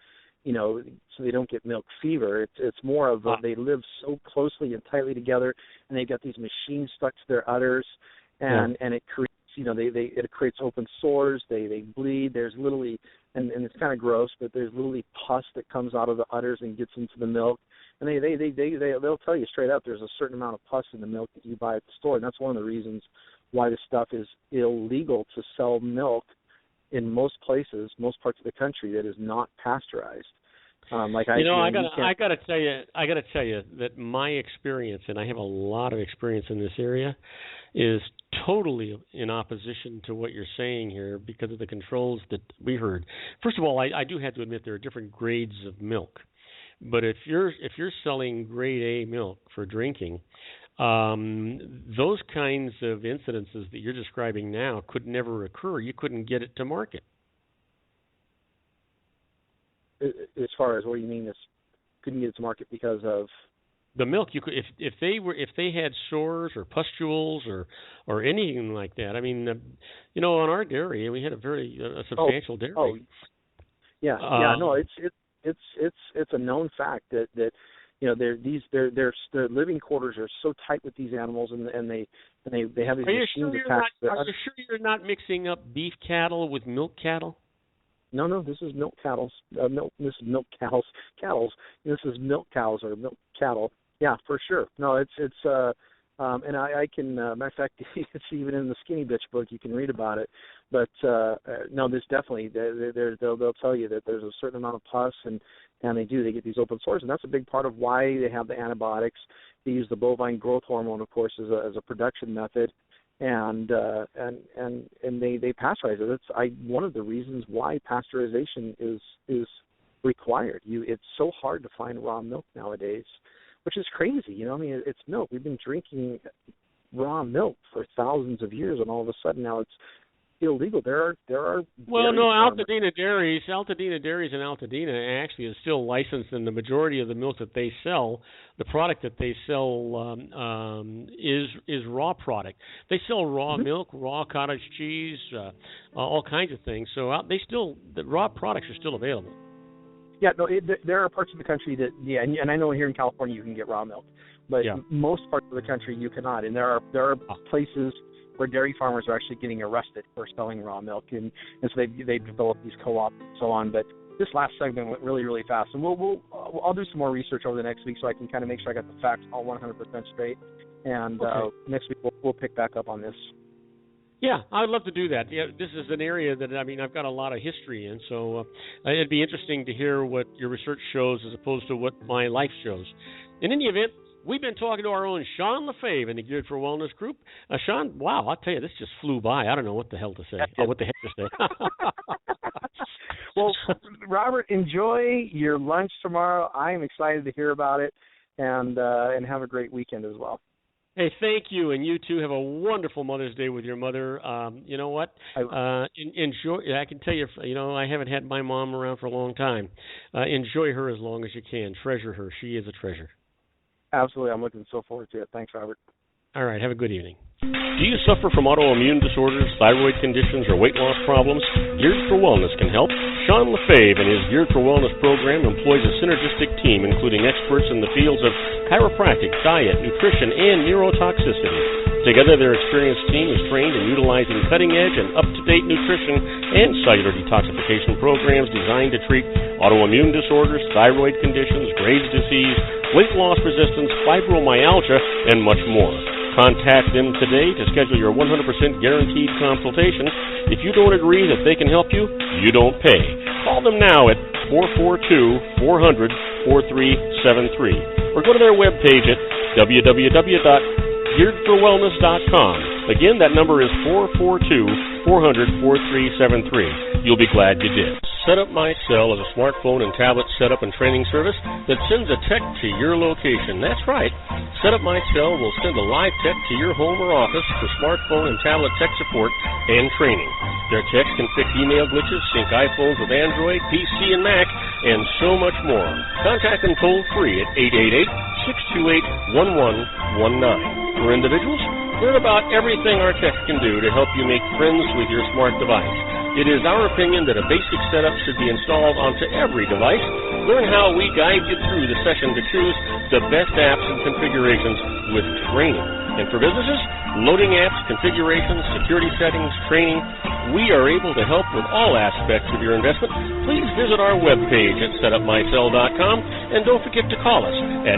so they don't get milk fever. It's more of they live so closely and tightly together, and they've got these machines stuck to their udders, and it creates, it creates open sores. They bleed. There's literally, and it's kind of gross, but there's literally pus that comes out of the udders and gets into the milk. And they'll tell you straight up there's a certain amount of pus in the milk that you buy at the store, and that's one of the reasons why this stuff is illegal to sell milk in most places, most parts of the country, that is not pasteurized. I got to tell you that my experience, and I have a lot of experience in this area, is totally in opposition to what you're saying here because of the controls that we heard. First of all, I do have to admit there are different grades of milk, but if you're selling grade A milk for drinking, those kinds of incidences that you're describing now could never occur. You couldn't get it to market. As far as what do you mean? Couldn't get it to market because of the milk? You could, if they had sores or pustules or anything like that. I mean, on our dairy, we had a substantial dairy. Oh, yeah, no, it's a known fact that their living quarters are so tight with these animals, and they have these machines attached. Are you sure you're not mixing up beef cattle with milk cattle? No, this is milk cattle. This is milk cows. This is milk cows or milk cattle. Yeah, for sure. No, it's and I can. Matter of fact, it's even in the Skinny Bitch book. You can read about it. But no, this definitely. They'll tell you that there's a certain amount of pus, and they get these open sores, and that's a big part of why they have the antibiotics. They use the bovine growth hormone, of course, as a production method. And they pasteurize it. It's one of the reasons why pasteurization is required. It's so hard to find raw milk nowadays, which is crazy. It's milk. We've been drinking raw milk for thousands of years, and all of a sudden now it's illegal. There are Altadena Dairies in Altadena actually is still licensed, and the majority of the milk that they sell, the product that they sell is raw product. They sell raw milk, raw cottage cheese, all kinds of things. So the raw products are still available. Yeah, no, there are parts of the country that and I know here in California you can get raw milk, but most parts of the country you cannot, and there are places where dairy farmers are actually getting arrested for selling raw milk, and so they've developed these co-ops and so on. But this last segment went really, really fast, and I'll do some more research over the next week so I can kind of make sure I got the facts all 100% straight. And next week we'll pick back up on this. Yeah, I'd love to do that. Yeah, this is an area that I've got a lot of history in, so it'd be interesting to hear what your research shows as opposed to what my life shows. In any event, we've been talking to our own Sean Lefebvre in the Geared for Wellness group. Sean, wow, I'll tell you, this just flew by. I don't know what the hell to say. What the heck to say. Well, Robert, enjoy your lunch tomorrow. I am excited to hear about it, and have a great weekend as well. Hey, thank you, and you too. Have a wonderful Mother's Day with your mother. You know what? Enjoy. I can tell you, I haven't had my mom around for a long time. Enjoy her as long as you can. Treasure her. She is a treasure. Absolutely. I'm looking so forward to it. Thanks, Robert. All right. Have a good evening. Do you suffer from autoimmune disorders, thyroid conditions, or weight loss problems? Geared for Wellness can help. Sean Lefebvre and his Geared for Wellness program employs a synergistic team including experts in the fields of chiropractic, diet, nutrition, and neurotoxicity. Together, their experienced team is trained in utilizing cutting-edge and up-to-date nutrition and cellular detoxification programs designed to treat autoimmune disorders, thyroid conditions, Graves' disease, weight loss resistance, fibromyalgia, and much more. Contact them today to schedule your 100% guaranteed consultation. If you don't agree that they can help you, you don't pay. Call them now at 442-400-4373 or go to their webpage at www.gearedforwellness.com. Again, that number is 442-400-4373. You'll be glad you did. Set Up My Cell is a smartphone and tablet setup and training service that sends a tech to your location. That's right. Set Up My Cell will send a live tech to your home or office for smartphone and tablet tech support and training. Their techs can fix email glitches, sync iPhones with Android, PC, and Mac, and so much more. Contact them toll-free at 888-628-1119. For individuals, learn about everything our techs can do to help you make friends with your smart device. It is our opinion that a basic setup should be installed onto every device. Learn how we guide you through the session to choose the best apps and configurations with training. And for businesses, loading apps, configurations, security settings, training, we are able to help with all aspects of your investment. Please visit our webpage at setupmycell.com and don't forget to call us at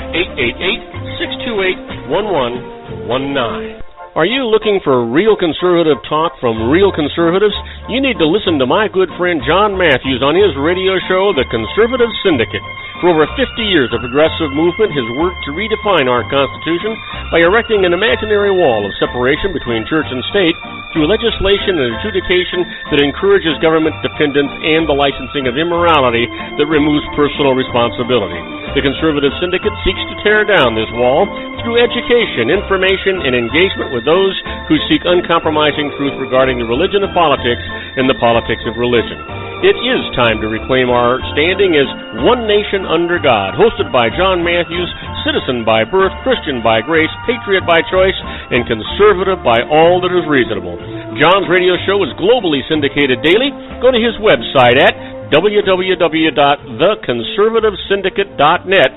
888-628-1119. Are you looking for real conservative talk from real conservatives? You need to listen to my good friend John Matthews on his radio show, The Conservative Syndicate. For over 50 years, the progressive movement has worked to redefine our Constitution by erecting an imaginary wall of separation between church and state through legislation and adjudication that encourages government dependence and the licensing of immorality that removes personal responsibility. The Conservative Syndicate seeks to tear down this wall through education, information, and engagement with those who seek uncompromising truth regarding the religion of politics and the politics of religion. It is time to reclaim our standing as one nation under God, hosted by John Matthews, citizen by birth, Christian by grace, patriot by choice, and conservative by all that is reasonable. John's radio show is globally syndicated daily. Go to his website at www.theconservativesyndicate.net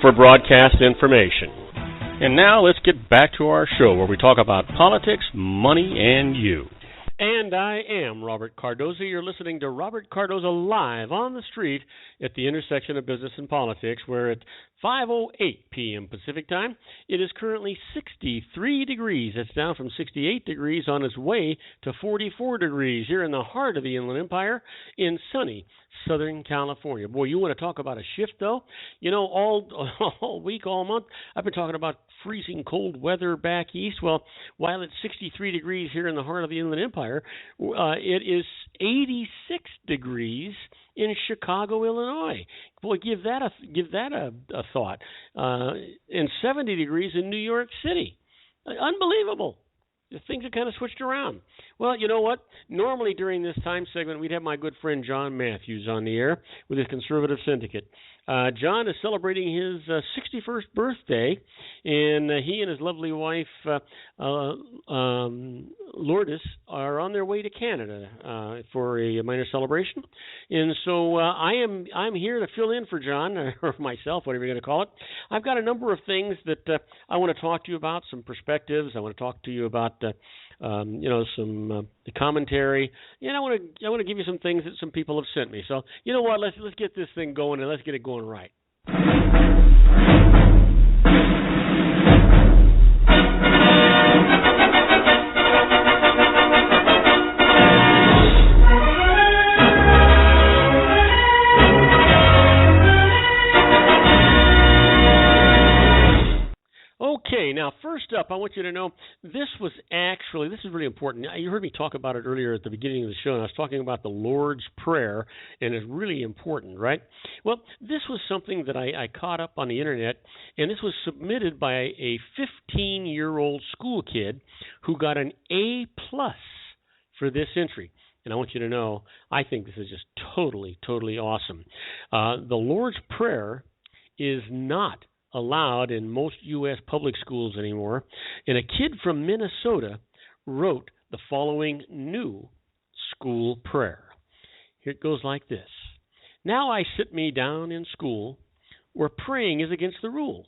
for broadcast information. And now let's get back to our show where we talk about politics, money, and you. And I am Robert Cardoza. You're listening to Robert Cardoza live on the street at the intersection of business and politics, where at 5:08 p.m. Pacific time, it is currently 63 degrees. It's down from 68 degrees on its way to 44 degrees here in the heart of the Inland Empire in sunny Southern California. Boy, you want to talk about a shift, though? You know, all week, all month, I've been talking about freezing cold weather back east. Well, while it's 63 degrees here in the heart of the Inland Empire, it is 86 degrees in Chicago, Illinois. Boy, give that a thought. And 70 degrees in New York City. Unbelievable. Things have kind of switched around. Well, you know what? Normally during this time segment, we'd have my good friend John Matthews on the air with his Conservative Syndicate. John is celebrating his 61st birthday, and he and his lovely wife, Lourdes, are on their way to Canada for a minor celebration. And so I'm here to fill in for John, or myself, whatever you're going to call it. I've got a number of things that I want to talk to you about, some perspectives. I want to talk to you about some the commentary, and I want to give you some things that some people have sent me. So you know what? Let's get this thing going, and let's get it going right. Okay, now first up, I want you to know this is really important. You heard me talk about it earlier at the beginning of the show, and I was talking about the Lord's Prayer, and it's really important, right? Well, this was something that I caught up on the internet, and this was submitted by a 15-year-old school kid who got an A+ for this entry. And I want you to know, I think this is just totally, totally awesome. The Lord's Prayer is not allowed in most U.S. public schools anymore, and a kid from Minnesota wrote the following new school prayer. Here it goes like this. Now I sit me down in school, where praying is against the rule.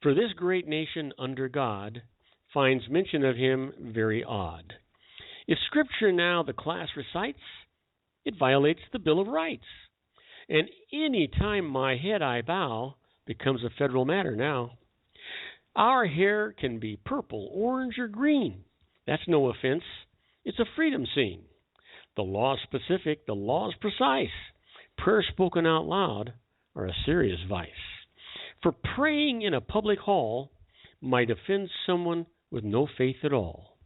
For this great nation under God finds mention of him very odd. If Scripture now the class recites, it violates the Bill of Rights. And any time my head I bow becomes a federal matter now. Our hair can be purple, orange, or green. That's no offense. It's a freedom scene. The law's specific, the law's precise. Prayers spoken out loud are a serious vice. For praying in a public hall might offend someone with no faith at all.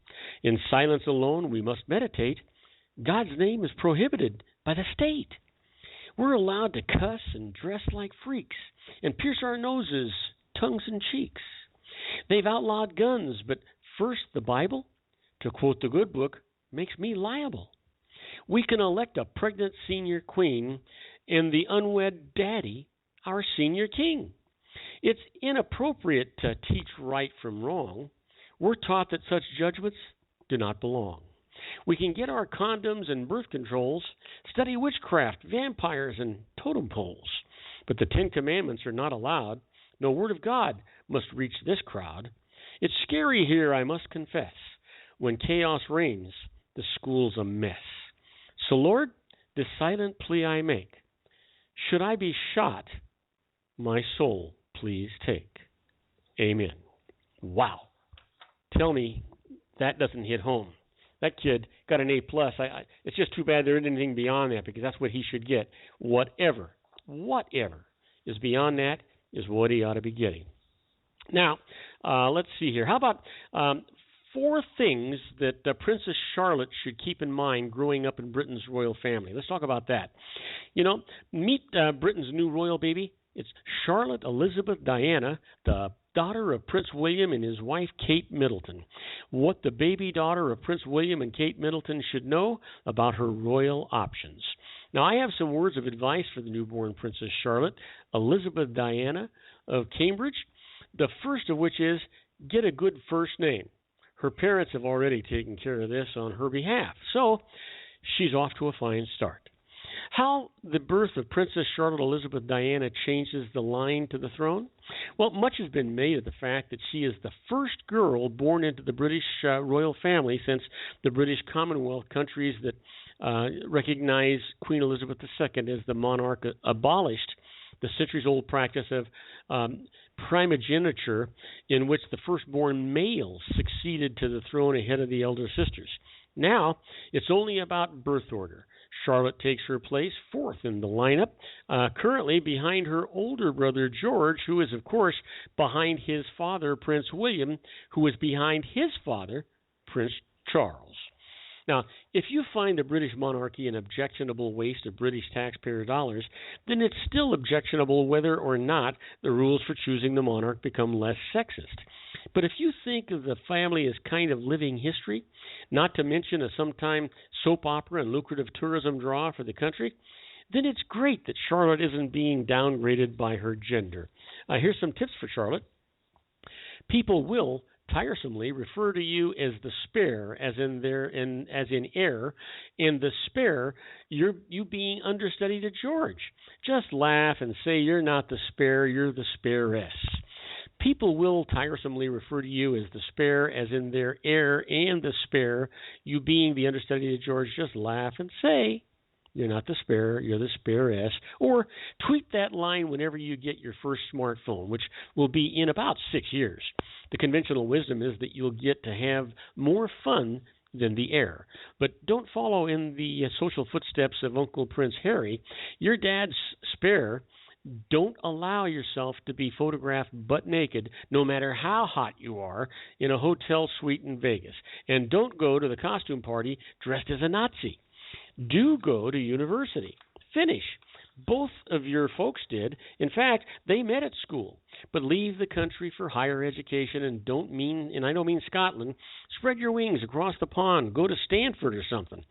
In silence alone we must meditate. God's name is prohibited by the state. We're allowed to cuss and dress like freaks and pierce our noses, tongues, and cheeks. They've outlawed guns, but first the Bible, to quote the good book, makes me liable. We can elect a pregnant senior queen and the unwed daddy our senior king. It's inappropriate to teach right from wrong. We're taught that such judgments do not belong. We can get our condoms and birth controls, study witchcraft, vampires, and totem poles. But the Ten Commandments are not allowed. No word of God must reach this crowd. It's scary here, I must confess. When chaos reigns, the school's a mess. So, Lord, this silent plea I make. Should I be shot, my soul please take. Amen. Wow. Tell me that doesn't hit home. That kid got an A+. It's just too bad there isn't anything beyond that, because that's what he should get. Whatever is beyond that is what he ought to be getting. Now, let's see here. How about 4 things that Princess Charlotte should keep in mind growing up in Britain's royal family? Let's talk about that. You know, meet Britain's new royal baby. It's Charlotte Elizabeth Diana, the daughter of Prince William and his wife Kate Middleton. What the baby daughter of Prince William and Kate Middleton should know about her royal options. Now, I have some words of advice for the newborn Princess Charlotte Elizabeth Diana of Cambridge, the first of which is get a good first name. Her parents have already taken care of this on her behalf, so she's off to a fine start. How the birth of Princess Charlotte Elizabeth Diana changes the line to the throne? Well, much has been made of the fact that she is the first girl born into the British royal family since the British Commonwealth countries that recognize Queen Elizabeth II as the monarch abolished the centuries-old practice of primogeniture, in which the firstborn male succeeded to the throne ahead of the elder sisters. Now, it's only about birth order. Charlotte takes her place 4th in the lineup, currently behind her older brother George, who is, of course, behind his father, Prince William, who is behind his father, Prince Charles. Now, if you find the British monarchy an objectionable waste of British taxpayer dollars, then it's still objectionable whether or not the rules for choosing the monarch become less sexist. But if you think of the family as kind of living history, not to mention a sometime soap opera and lucrative tourism draw for the country, then it's great that Charlotte isn't being downgraded by her gender. Here's some tips for Charlotte. People will tiresomely refer to you as the spare, as in heir, and the spare, you being understudy to George. Just laugh and say you're not the spare, you're the sparess. People will tiresomely refer to you as the spare, as in their heir and the spare, you being the understudy to George. Just laugh and say you're not the spare, you're the sparess. Or tweet that line whenever you get your first smartphone, which will be in about 6 years. The conventional wisdom is that you'll get to have more fun than the heir. But don't follow in the social footsteps of Uncle Prince Harry. Your dad's spare Don't allow yourself to be photographed butt naked, no matter how hot you are, in a hotel suite in Vegas. And don't go to the costume party dressed as a Nazi. Do go to university. Finish. Both of your folks did. In fact, they met at school. But leave the country for higher education, and I don't mean Scotland. Spread your wings across the pond. Go to Stanford or something.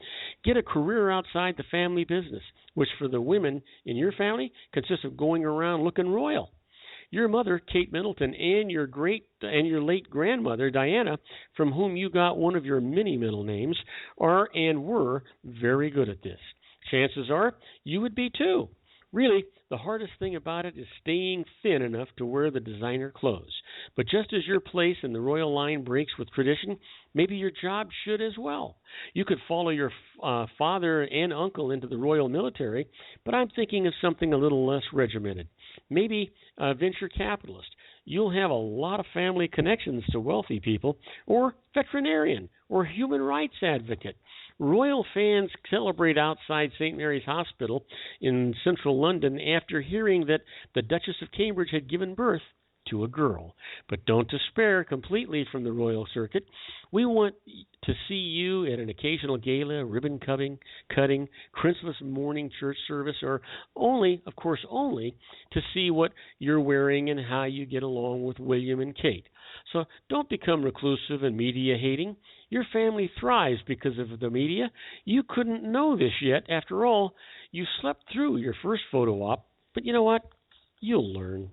Get a career outside the family business, which for the women in your family consists of going around looking royal. Your mother, Kate Middleton, and your late grandmother, Diana, from whom you got one of your many middle names, are and were very good at this. Chances are you would be too. Really, the hardest thing about it is staying thin enough to wear the designer clothes. But just as your place in the royal line breaks with tradition, maybe your job should as well. You could follow your father and uncle into the royal military, but I'm thinking of something a little less regimented. Maybe a venture capitalist. You'll have a lot of family connections to wealthy people, or veterinarian, or human rights advocate. Royal fans celebrate outside St. Mary's Hospital in central London after hearing that the Duchess of Cambridge had given birth to a girl. But don't despair completely from the royal circuit. We want to see you at an occasional gala, ribbon cutting, Christmas morning church service, or only to see what you're wearing and how you get along with William and Kate. So don't become reclusive and media hating. Your family thrives because of the media. You couldn't know this yet. After all, you slept through your first photo op, but you know what? You'll learn.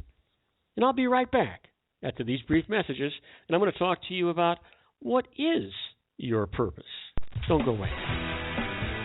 And I'll be right back after these brief messages, and I'm going to talk to you about what is your purpose. Don't go away.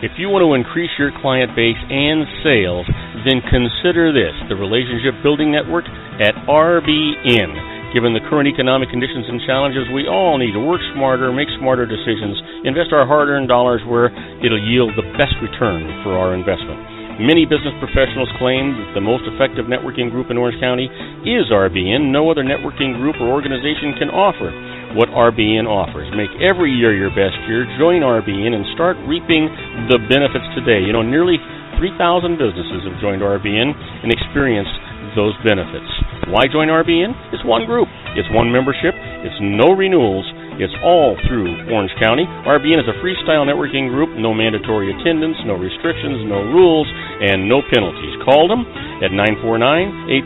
If you want to increase your client base and sales, then consider this, the Relationship Building Network at RBN. Given the current economic conditions and challenges, we all need to work smarter, make smarter decisions, invest our hard-earned dollars where it'll yield the best return for our investment. Many business professionals claim that the most effective networking group in Orange County is RBN. No other networking group or organization can offer what RBN offers. Make every year your best year. Join RBN and start reaping the benefits today. You know, nearly 3,000 businesses have joined RBN and experienced those benefits. Why join RBN? It's one group. It's one membership. It's no renewals. It's all through Orange County. RBN is a freestyle networking group, no mandatory attendance, no restrictions, no rules, and no penalties. Call them at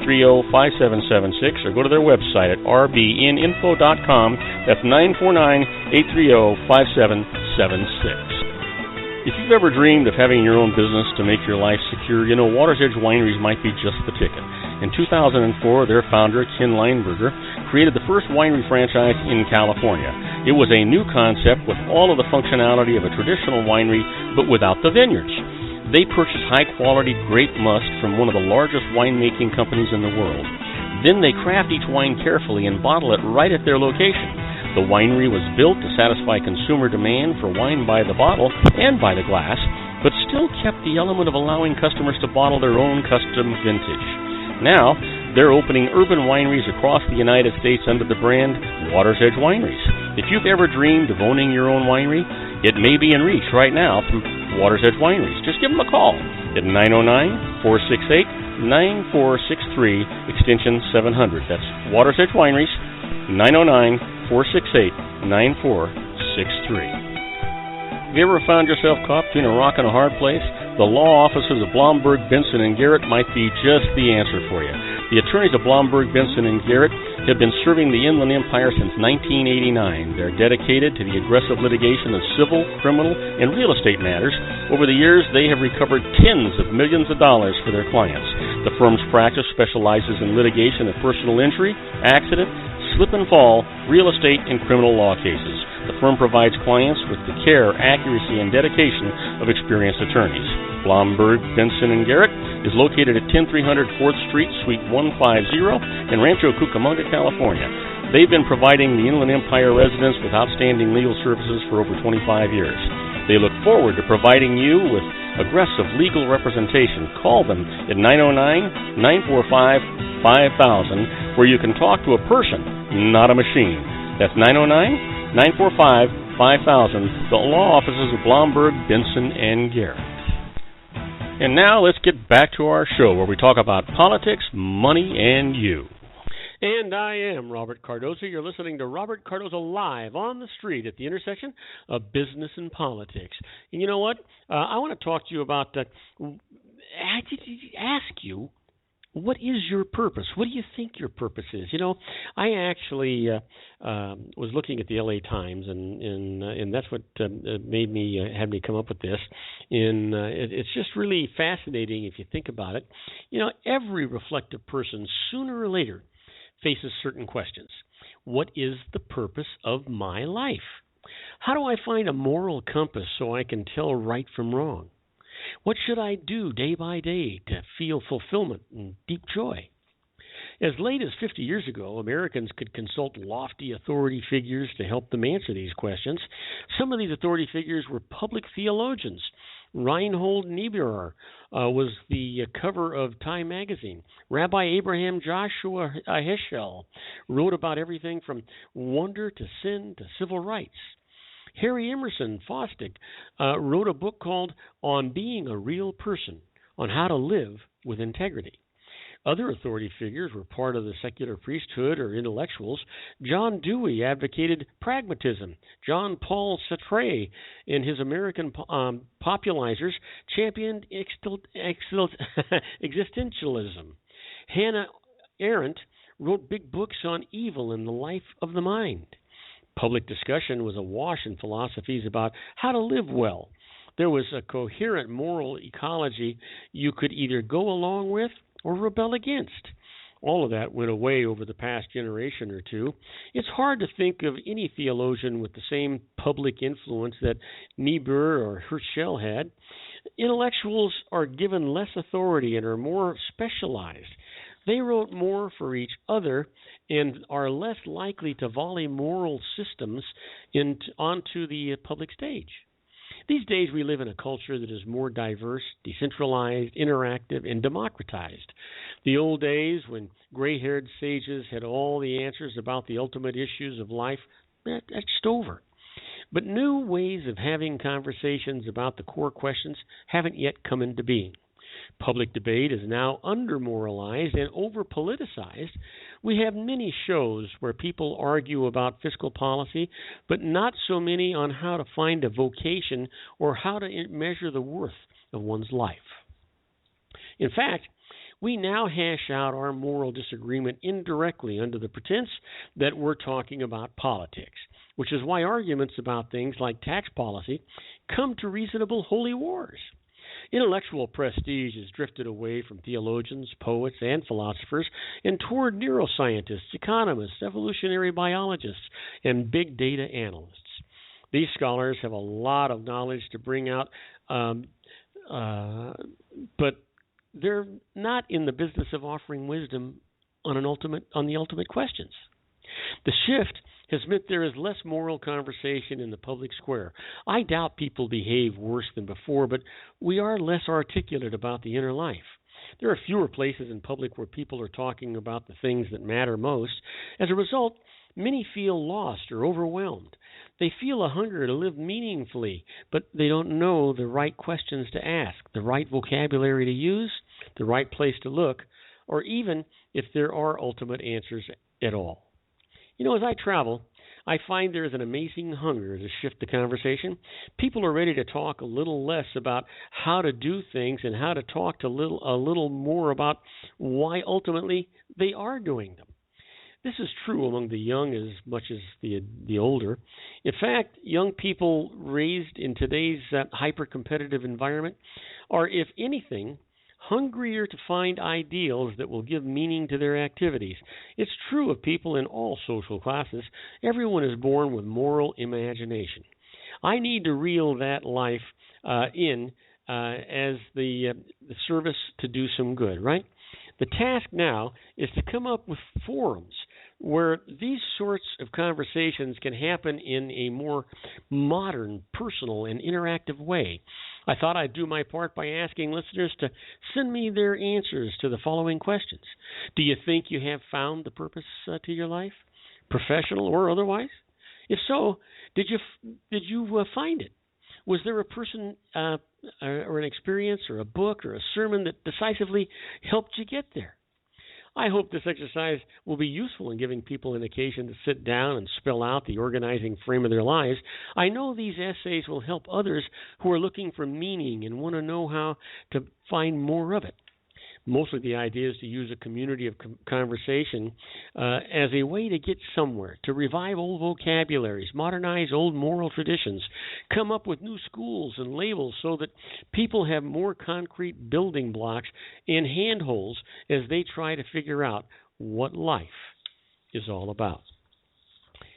949-830-5776 or go to their website at rbninfo.com. That's 949-830-5776. If you've ever dreamed of having your own business to make your life secure, you know Water's Edge Wineries might be just the ticket. In 2004, their founder, Ken Leinberger, created the first winery franchise in California. It was a new concept with all of the functionality of a traditional winery, but without the vineyards. They purchased high-quality grape must from one of the largest winemaking companies in the world. Then they craft each wine carefully and bottle it right at their location. The winery was built to satisfy consumer demand for wine by the bottle and by the glass, but still kept the element of allowing customers to bottle their own custom vintage. Now, they're opening urban wineries across the United States under the brand Water's Edge Wineries. If you've ever dreamed of owning your own winery, it may be in reach right now through Water's Edge Wineries. Just give them a call at 909-468-9463, extension 700. That's Water's Edge Wineries, 909-468-9463. Have you ever found yourself caught between a rock and a hard place? The law offices of Blomberg, Benson, and Garrett might be just the answer for you. The attorneys of Blomberg, Benson, and Garrett have been serving the Inland Empire since 1989. They're dedicated to the aggressive litigation of civil, criminal, and real estate matters. Over the years, they have recovered tens of millions of dollars for their clients. The firm's practice specializes in litigation of personal injury, accident, slip and fall, real estate, and criminal law cases. The firm provides clients with the care, accuracy, and dedication of experienced attorneys. Blomberg, Benson & Garrett is located at 10300 4th Street, Suite 150 in Rancho Cucamonga, California. They've been providing the Inland Empire residents with outstanding legal services for over 25 years. They look forward to providing you with aggressive legal representation. Call them at 909-945-5000, where you can talk to a person, not a machine. That's 909-945-5000, the law offices of Blomberg, Benson, and Garrett. And now let's get back to our show where we talk about politics, money, and you. And I am Robert Cardoza. You're listening to Robert Cardoza Live on the street at the intersection of business and politics. And you know what? I want to talk to you about, ask you, what is your purpose? What do you think your purpose is? You know, I actually was looking at the LA Times, and that's what had me come up with this. And it's just really fascinating if you think about it. You know, every reflective person, sooner or later, faces certain questions. What is the purpose of my life? How do I find a moral compass so I can tell right from wrong? What should I do day by day to feel fulfillment and deep joy? As late as 50 years ago, Americans could consult lofty authority figures to help them answer these questions. Some of these authority figures were public theologians. Reinhold Niebuhr was the cover of Time magazine. Rabbi Abraham Joshua Heschel wrote about everything from wonder to sin to civil rights. Harry Emerson Fosdick wrote a book called On Being a Real Person, on how to live with integrity. Other authority figures were part of the secular priesthood or intellectuals. John Dewey advocated pragmatism. John Paul Sartre, in his American Popularizers, championed existentialism. Hannah Arendt wrote big books on evil and the life of the mind. Public discussion was awash in philosophies about how to live well. There was a coherent moral ecology you could either go along with or rebel against. All of that went away over the past generation or two. It's hard to think of any theologian with the same public influence that Niebuhr or Heschel had. Intellectuals are given less authority and are more specialized. They wrote more for each other and are less likely to volley moral systems onto the public stage. These days we live in a culture that is more diverse, decentralized, interactive, and democratized. The old days when gray-haired sages had all the answers about the ultimate issues of life, that's just over. But new ways of having conversations about the core questions haven't yet come into being. Public debate is now under-moralized and over-politicized. We have many shows where people argue about fiscal policy, but not so many on how to find a vocation or how to measure the worth of one's life. In fact, we now hash out our moral disagreement indirectly under the pretense that we're talking about politics, which is why arguments about things like tax policy come to reasonable holy wars. Intellectual prestige has drifted away from theologians, poets, and philosophers and toward neuroscientists, economists, evolutionary biologists, and big data analysts. These scholars have a lot of knowledge to bring out, but they're not in the business of offering wisdom on the ultimate questions. The shift has meant there is less moral conversation in the public square. I doubt people behave worse than before, but we are less articulate about the inner life. There are fewer places in public where people are talking about the things that matter most. As a result, many feel lost or overwhelmed. They feel a hunger to live meaningfully, but they don't know the right questions to ask, the right vocabulary to use, the right place to look, or even if there are ultimate answers at all. You know, as I travel, I find there is an amazing hunger to shift the conversation. People are ready to talk a little less about how to do things and how to talk a little more about why ultimately they are doing them. This is true among the young as much as the older. In fact, young people raised in today's hyper-competitive environment are, if anything, hungrier to find ideals that will give meaning to their activities. It's true of people in all social classes. Everyone is born with moral imagination. I need to reel that life in as the service to do some good, right? The task now is to come up with forums where these sorts of conversations can happen in a more modern, personal, and interactive way. I thought I'd do my part by asking listeners to send me their answers to the following questions. Do you think you have found the purpose to your life, professional or otherwise? If so, did you find it? Was there a person or an experience or a book or a sermon that decisively helped you get there? I hope this exercise will be useful in giving people an occasion to sit down and spell out the organizing frame of their lives. I know these essays will help others who are looking for meaning and want to know how to find more of it. Mostly the idea is to use a community of conversation as a way to get somewhere, to revive old vocabularies, modernize old moral traditions, come up with new schools and labels so that people have more concrete building blocks and handholds as they try to figure out what life is all about.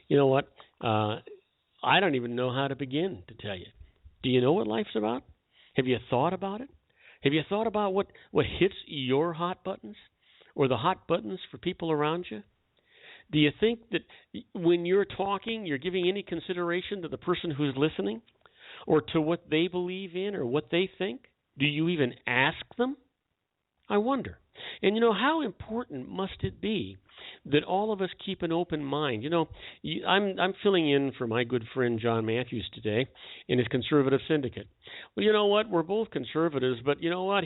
You know what? I don't even know how to begin to tell you. Do you know what life's about? Have you thought about it? Have you thought about what hits your hot buttons or the hot buttons for people around you? Do you think that when you're talking, you're giving any consideration to the person who's listening or to what they believe in or what they think? Do you even ask them? I wonder. And, how important must it be that all of us keep an open mind? I'm filling in for my good friend John Matthews today in his conservative syndicate. Well, you know what? We're both conservatives, but you know what?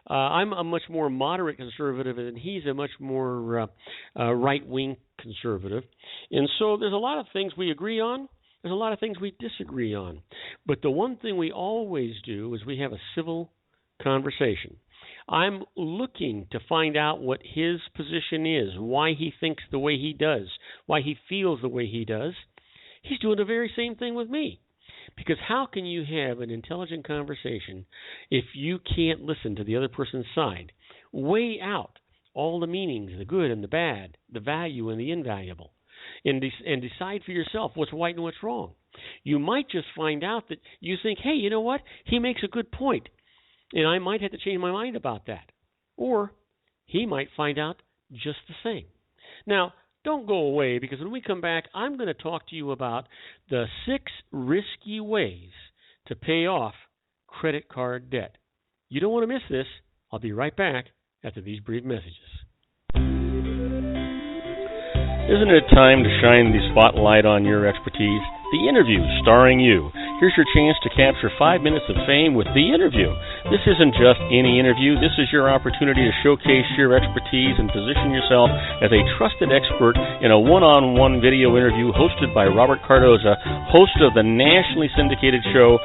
I'm a much more moderate conservative, and he's a much more right-wing conservative. And so there's a lot of things we agree on. There's a lot of things we disagree on. But the one thing we always do is we have a civil conversation. I'm looking to find out what his position is, why he thinks the way he does, why he feels the way he does. He's doing the very same thing with me. Because how can you have an intelligent conversation if you can't listen to the other person's side? Weigh out all the meanings, the good and the bad, the value and the invaluable, and decide for yourself what's right and what's wrong. You might just find out that you think, hey, you know what? He makes a good point. And I might have to change my mind about that. Or he might find out just the same. Now, don't go away, because when we come back, I'm going to talk to you about the 6 risky ways to pay off credit card debt. You don't want to miss this. I'll be right back after these brief messages. Isn't it time to shine the spotlight on your expertise? The Interview, starring you. Here's your chance to capture 5 minutes of fame with The Interview. This isn't just any interview. This is your opportunity to showcase your expertise and position yourself as a trusted expert in a one-on-one video interview hosted by Robert Cardoza, host of the nationally syndicated show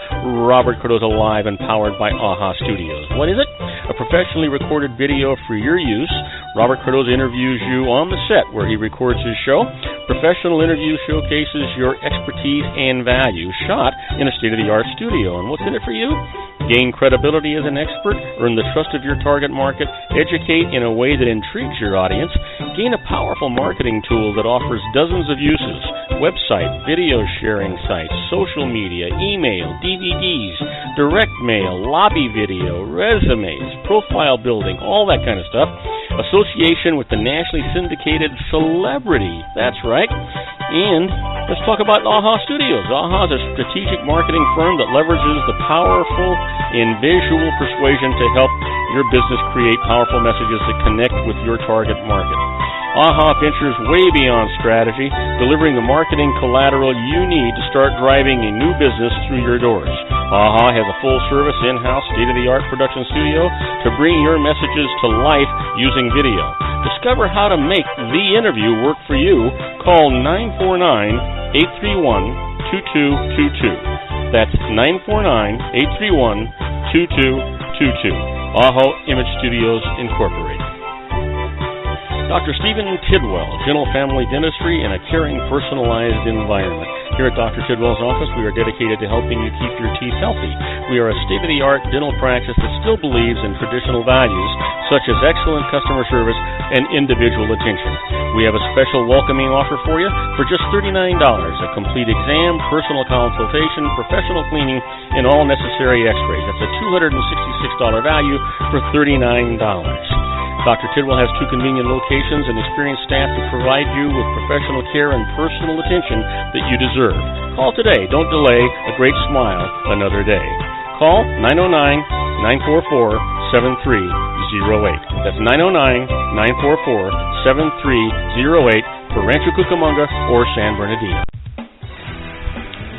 Robert Cardoza Live and powered by AHA Studios. What is it? A professionally recorded video for your use. Robert Cardoza interviews you on the set where he records his show. Professional interview showcases your expertise and value, shot in a state-of-the-art studio. And what's in it for you? Gain credibility as an expert, earn the trust of your target market, educate in a way that intrigues your audience, gain a powerful marketing tool that offers dozens of uses, website, video sharing sites, social media, email, DVDs, direct mail, lobby video, resumes, profile building, all that kind of stuff. Association with the nationally syndicated celebrity. That's right. And let's talk about AHA Studios. AHA is a strategic marketing firm that leverages the powerful and visual persuasion to help your business create powerful messages that connect with your target market. AHA ventures way beyond strategy, delivering the marketing collateral you need to start driving a new business through your doors. AHA has a full-service, in-house, state-of-the-art production studio to bring your messages to life using video. Discover how to make The Interview work for you. Call 949-831-2222. That's 949-831-2222. AHA Image Studios, Incorporated. Dr. Stephen Tidwell, Dental Family Dentistry in a caring, personalized environment. Here at Dr. Tidwell's office, we are dedicated to helping you keep your teeth healthy. We are a state-of-the-art dental practice that still believes in traditional values, such as excellent customer service and individual attention. We have a special welcoming offer for you for just $39, a complete exam, personal consultation, professional cleaning, and all necessary x-rays. That's a $266 value for $39. Dr. Tidwell has 2 convenient locations and experienced staff to provide you with professional care and personal attention that you deserve. Call today. Don't delay. A great smile another day. Call 909-944-7308. That's 909-944-7308 for Rancho Cucamonga or San Bernardino.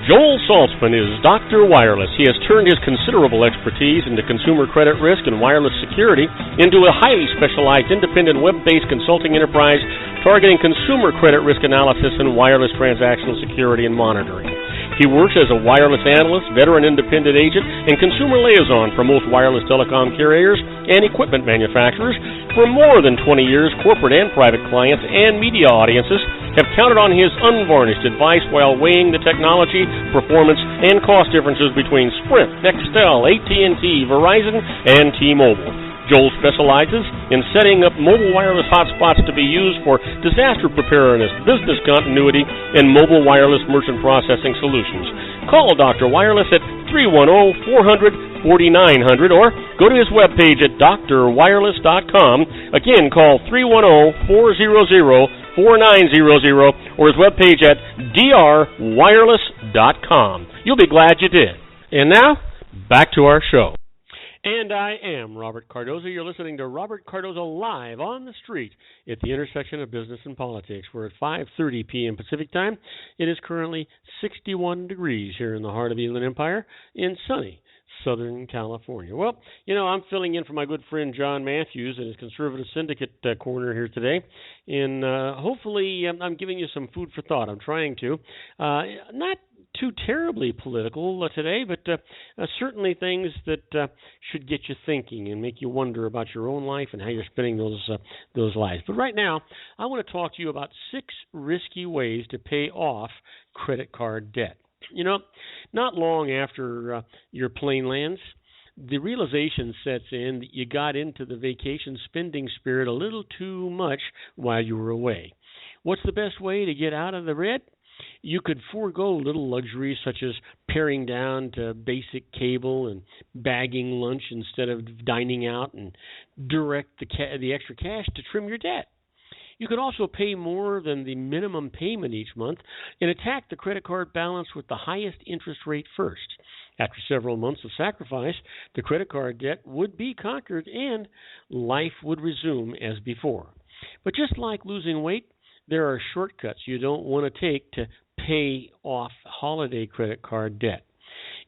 Joel Saltzman is Dr. Wireless. He has turned his considerable expertise into consumer credit risk and wireless security into a highly specialized independent web-based consulting enterprise targeting consumer credit risk analysis and wireless transactional security and monitoring. He works as a wireless analyst, veteran independent agent, and consumer liaison for most wireless telecom carriers and equipment manufacturers. For more than 20 years, corporate and private clients and media audiences have counted on his unvarnished advice while weighing the technology, performance, and cost differences between Sprint, Nextel, AT&T, Verizon, and T-Mobile. Joel specializes in setting up mobile wireless hotspots to be used for disaster preparedness, business continuity, and mobile wireless merchant processing solutions. Call Dr. Wireless at 310-400-4900 or go to his webpage at drwireless.com. Again, call 310-400-4900 or his webpage at drwireless.com. You'll be glad you did. And now, back to our show. And I am Robert Cardoza. You're listening to Robert Cardoza Live on the Street at the intersection of business and politics. We're at 5:30 p.m. Pacific Time. It is currently 61 degrees here in the heart of the Inland Empire in sunny Southern California. Well, I'm filling in for my good friend John Matthews in his Conservative Syndicate corner here today. And hopefully I'm giving you some food for thought. I'm trying to. Not too terribly political today, but certainly things that should get you thinking and make you wonder about your own life and how you're spending those lives. But right now, I want to talk to you about 6 risky ways to pay off credit card debt. Not long after your plane lands, the realization sets in that you got into the vacation spending spirit a little too much while you were away. What's the best way to get out of the red? You could forego little luxuries such as paring down to basic cable and bagging lunch instead of dining out and direct the extra cash to trim your debt. You could also pay more than the minimum payment each month and attack the credit card balance with the highest interest rate first. After several months of sacrifice, the credit card debt would be conquered and life would resume as before. But just like losing weight, there are shortcuts you don't want to take to pay off holiday credit card debt.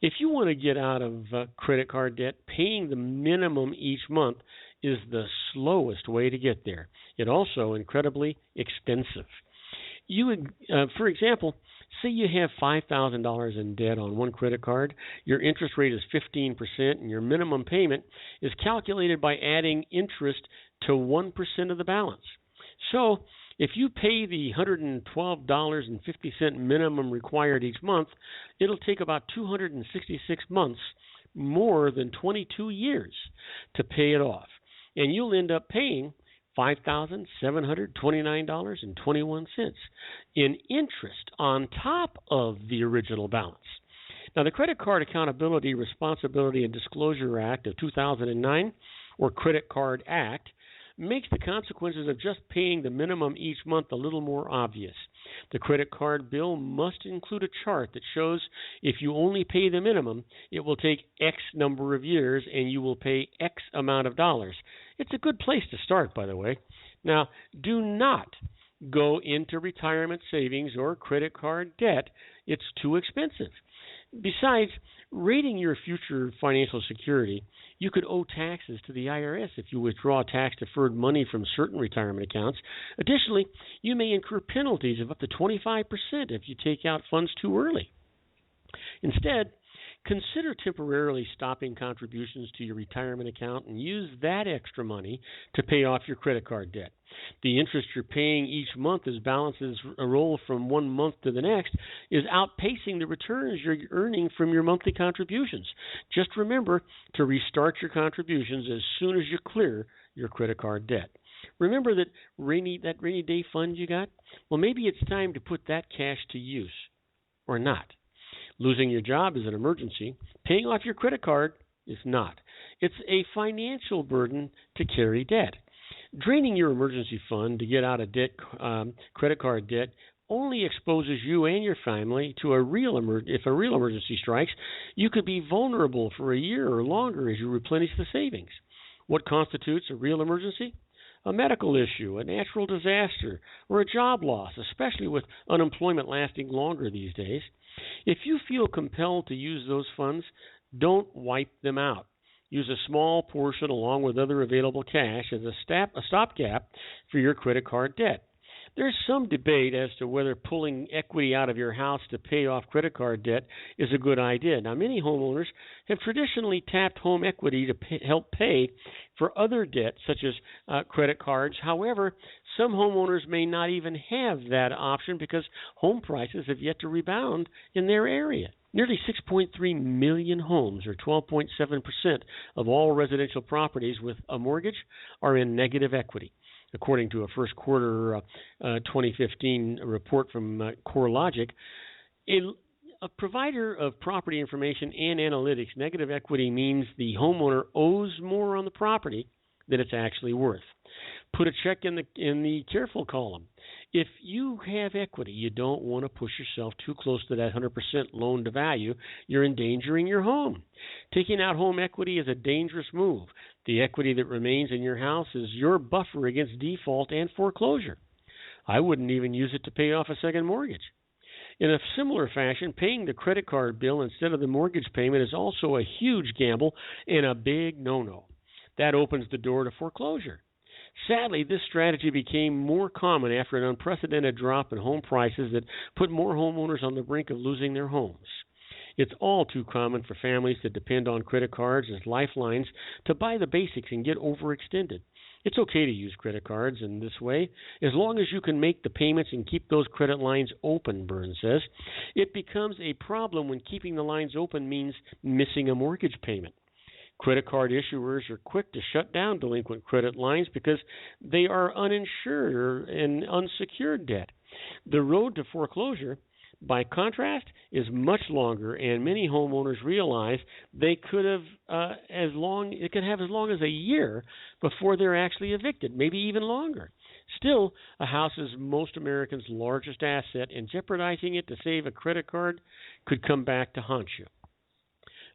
If you want to get out of credit card debt, paying the minimum each month is the slowest way to get there. It's also incredibly expensive. For example, say you have $5,000 in debt on one credit card, your interest rate is 15%, and your minimum payment is calculated by adding interest to 1% of the balance. So, if you pay the $112.50 minimum required each month, it'll take about 266 months, more than 22 years, to pay it off. And you'll end up paying $5,729.21 in interest on top of the original balance. Now, the Credit Card Accountability, Responsibility, and Disclosure Act of 2009, or Credit Card Act, makes the consequences of just paying the minimum each month a little more obvious. The credit card bill must include a chart that shows if you only pay the minimum, it will take X number of years and you will pay X amount of dollars. It's a good place to start, by the way. Now, do not go into retirement savings or credit card debt. It's too expensive. Besides, rating your future financial security, you could owe taxes to the IRS if you withdraw tax-deferred money from certain retirement accounts. Additionally, you may incur penalties of up to 25% if you take out funds too early. Instead, consider temporarily stopping contributions to your retirement account and use that extra money to pay off your credit card debt. The interest you're paying each month as balances roll from one month to the next is outpacing the returns you're earning from your monthly contributions. Just remember to restart your contributions as soon as you clear your credit card debt. Remember that rainy day fund you got? Well, maybe it's time to put that cash to use, or not. Losing your job is an emergency. Paying off your credit card is not. It's a financial burden to carry debt. Draining your emergency fund to get out of credit card debt only exposes you and your family to if a real emergency strikes, you could be vulnerable for a year or longer as you replenish the savings. What constitutes a real emergency? a medical issue, a natural disaster, or a job loss, especially with unemployment lasting longer these days. If you feel compelled to use those funds, don't wipe them out. Use a small portion along with other available cash as a stopgap for your credit card debt. There's some debate as to whether pulling equity out of your house to pay off credit card debt is a good idea. Now, many homeowners have traditionally tapped home equity to help pay for other debts, such as credit cards. However, some homeowners may not even have that option because home prices have yet to rebound in their area. Nearly 6.3 million homes, or 12.7% of all residential properties with a mortgage, are in negative equity, according to a first quarter 2015 report from CoreLogic. A provider of property information and analytics, negative equity means the homeowner owes more on the property than it's actually worth. Put a check in the careful column. If you have equity, you don't want to push yourself too close to that 100% loan to value. You're endangering your home. Taking out home equity is a dangerous move. The equity that remains in your house is your buffer against default and foreclosure. I wouldn't even use it to pay off a second mortgage. In a similar fashion, paying the credit card bill instead of the mortgage payment is also a huge gamble and a big no-no. That opens the door to foreclosure. Sadly, this strategy became more common after an unprecedented drop in home prices that put more homeowners on the brink of losing their homes. It's all too common for families to depend on credit cards as lifelines to buy the basics and get overextended. It's okay to use credit cards in this way, as long as you can make the payments and keep those credit lines open, Burns says. It becomes a problem when keeping the lines open means missing a mortgage payment. Credit card issuers are quick to shut down delinquent credit lines because they are uninsured and unsecured debt. The road to foreclosure, by contrast, is much longer, and many homeowners realize they could have as long as a year before they're actually evicted, maybe even longer. Still, a house is most Americans' largest asset, and jeopardizing it to save a credit card could come back to haunt you.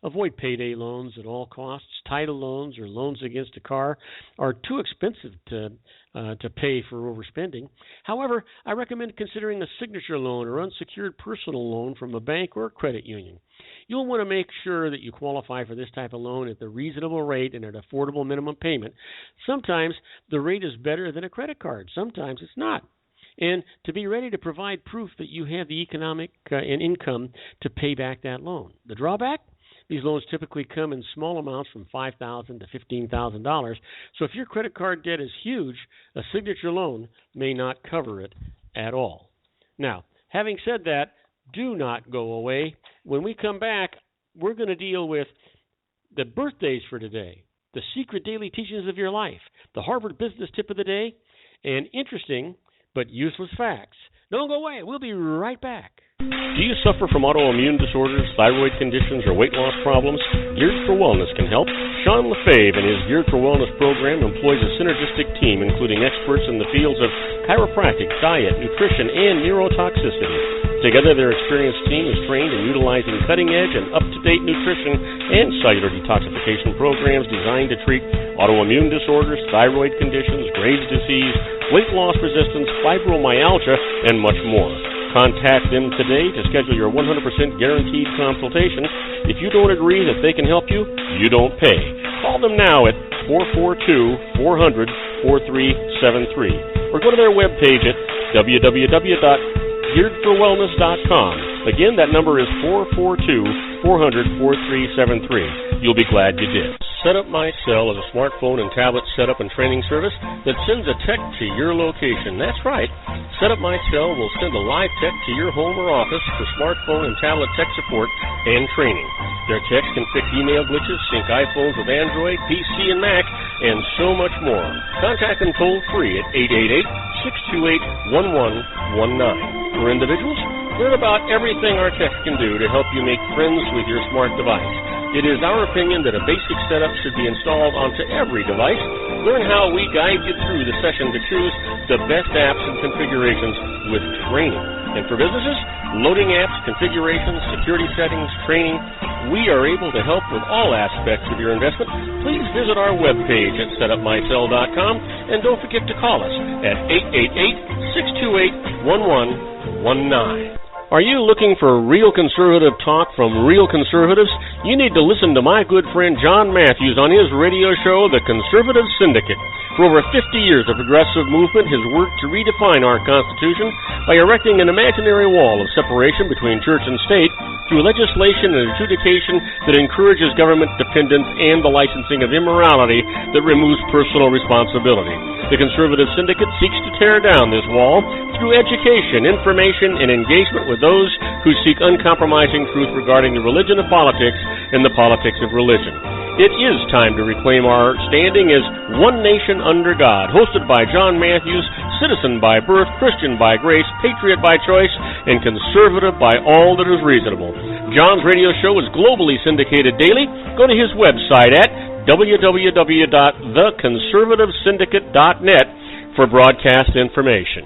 Avoid payday loans at all costs. Title loans or loans against a car are too expensive to pay for overspending. However, I recommend considering a signature loan or unsecured personal loan from a bank or credit union. You'll want to make sure that you qualify for this type of loan at the reasonable rate and at affordable minimum payment. Sometimes the rate is better than a credit card. Sometimes it's not. And to be ready to provide proof that you have the economic and income to pay back that loan. The drawback? These loans typically come in small amounts from $5,000 to $15,000. So if your credit card debt is huge, a signature loan may not cover it at all. Now, having said that, do not go away. When we come back, we're going to deal with the birthdays for today, the secret daily teachings of your life, the Harvard Business Tip of the Day, and interesting but useless facts. Don't go away. We'll be right back. Do you suffer from autoimmune disorders, thyroid conditions, or weight loss problems? Geared for Wellness can help. Sean Lefebvre and his Geared for Wellness program employs a synergistic team including experts in the fields of chiropractic, diet, nutrition, and neurotoxicity. Together, their experienced team is trained in utilizing cutting-edge and up-to-date nutrition and cellular detoxification programs designed to treat autoimmune disorders, thyroid conditions, Graves' disease, weight loss resistance, fibromyalgia, and much more. Contact them today to schedule your 100% guaranteed consultation. If you don't agree that they can help you, you don't pay. Call them now at 442-400-4373 or go to their webpage at www.gearedforwellness.com. Again, that number is 442-400-4373. You'll be glad you did. Set Up My Cell is a smartphone and tablet setup and training service that sends a tech to your location. That's right. Set Up My Cell will send a live tech to your home or office for smartphone and tablet tech support and training. Their techs can fix email glitches, sync iPhones with Android, PC, and Mac, and so much more. Contact them toll-free at 888-628-1119. For individuals, learn about everything our techs can do to help you make friends with your smart device. It is our opinion that a basic setup should be installed onto every device. Learn how we guide you through the session to choose the best apps and configurations with training. And for businesses, loading apps, configurations, security settings, training, we are able to help with all aspects of your investment. Please visit our webpage at setupmysell.com, and don't forget to call us at 888-628-1119. Are you looking for real conservative talk from real conservatives? You need to listen to my good friend John Matthews on his radio show, The Conservative Syndicate. For over 50 years, the progressive movement has worked to redefine our Constitution by erecting an imaginary wall of separation between church and state through legislation and adjudication that encourages government dependence and the licensing of immorality that removes personal responsibility. The Conservative Syndicate seeks to tear down this wall through education, information, and engagement with those who seek uncompromising truth regarding the religion of politics and the politics of religion. It is time to reclaim our standing as one nation under God, hosted by John Matthews, citizen by birth, Christian by grace, patriot by choice, and conservative by all that is reasonable. John's radio show is globally syndicated daily. Go to his website at www.theconservativesyndicate.net for broadcast information.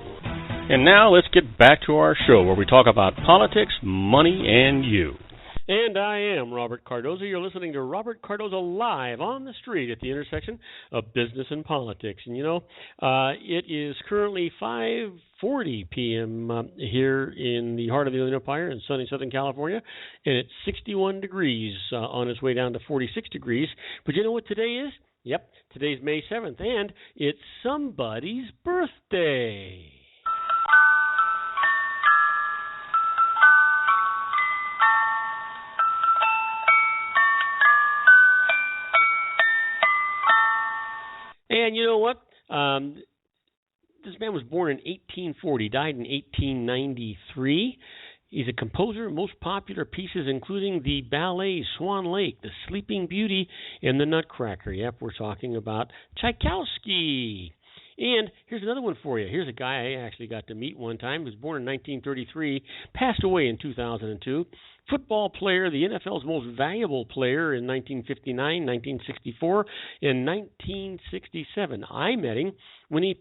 And now let's get back to our show where we talk about politics, money, and you. And I am Robert Cardoza. You're listening to Robert Cardoza live on the street at the intersection of business and politics. And, it is currently 5:40 p.m. Here in the heart of the Inland Empire in sunny Southern California. And it's 61 degrees on its way down to 46 degrees. But you know what today is? Yep, today's May 7th. And it's somebody's birthday. And you know what? This man was born in 1840, died in 1893. He's a composer. Most popular pieces including the ballet Swan Lake, The Sleeping Beauty, and The Nutcracker. Yep, we're talking about Tchaikovsky. And here's another one for you. Here's a guy I actually got to meet one time. He was born in 1933, passed away in 2002. Football player, the NFL's most valuable player in 1959, 1964, and 1967. I met him when he's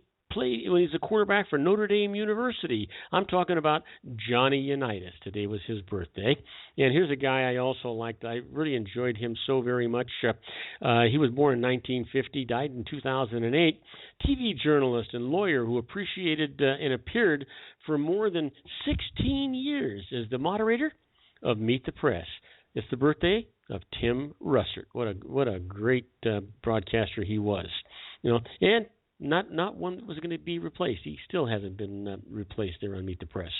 a quarterback for Notre Dame University. I'm talking about Johnny Unitas. Today was his birthday. And here's a guy I also liked. I really enjoyed him so very much. He was born in 1950, died in 2008. TV journalist and lawyer who appreciated and appeared for more than 16 years as the moderator of Meet the Press. It's the birthday of Tim Russert. What a great broadcaster he was. And not one that was going to be replaced. He still hasn't been replaced there on Meet the Press.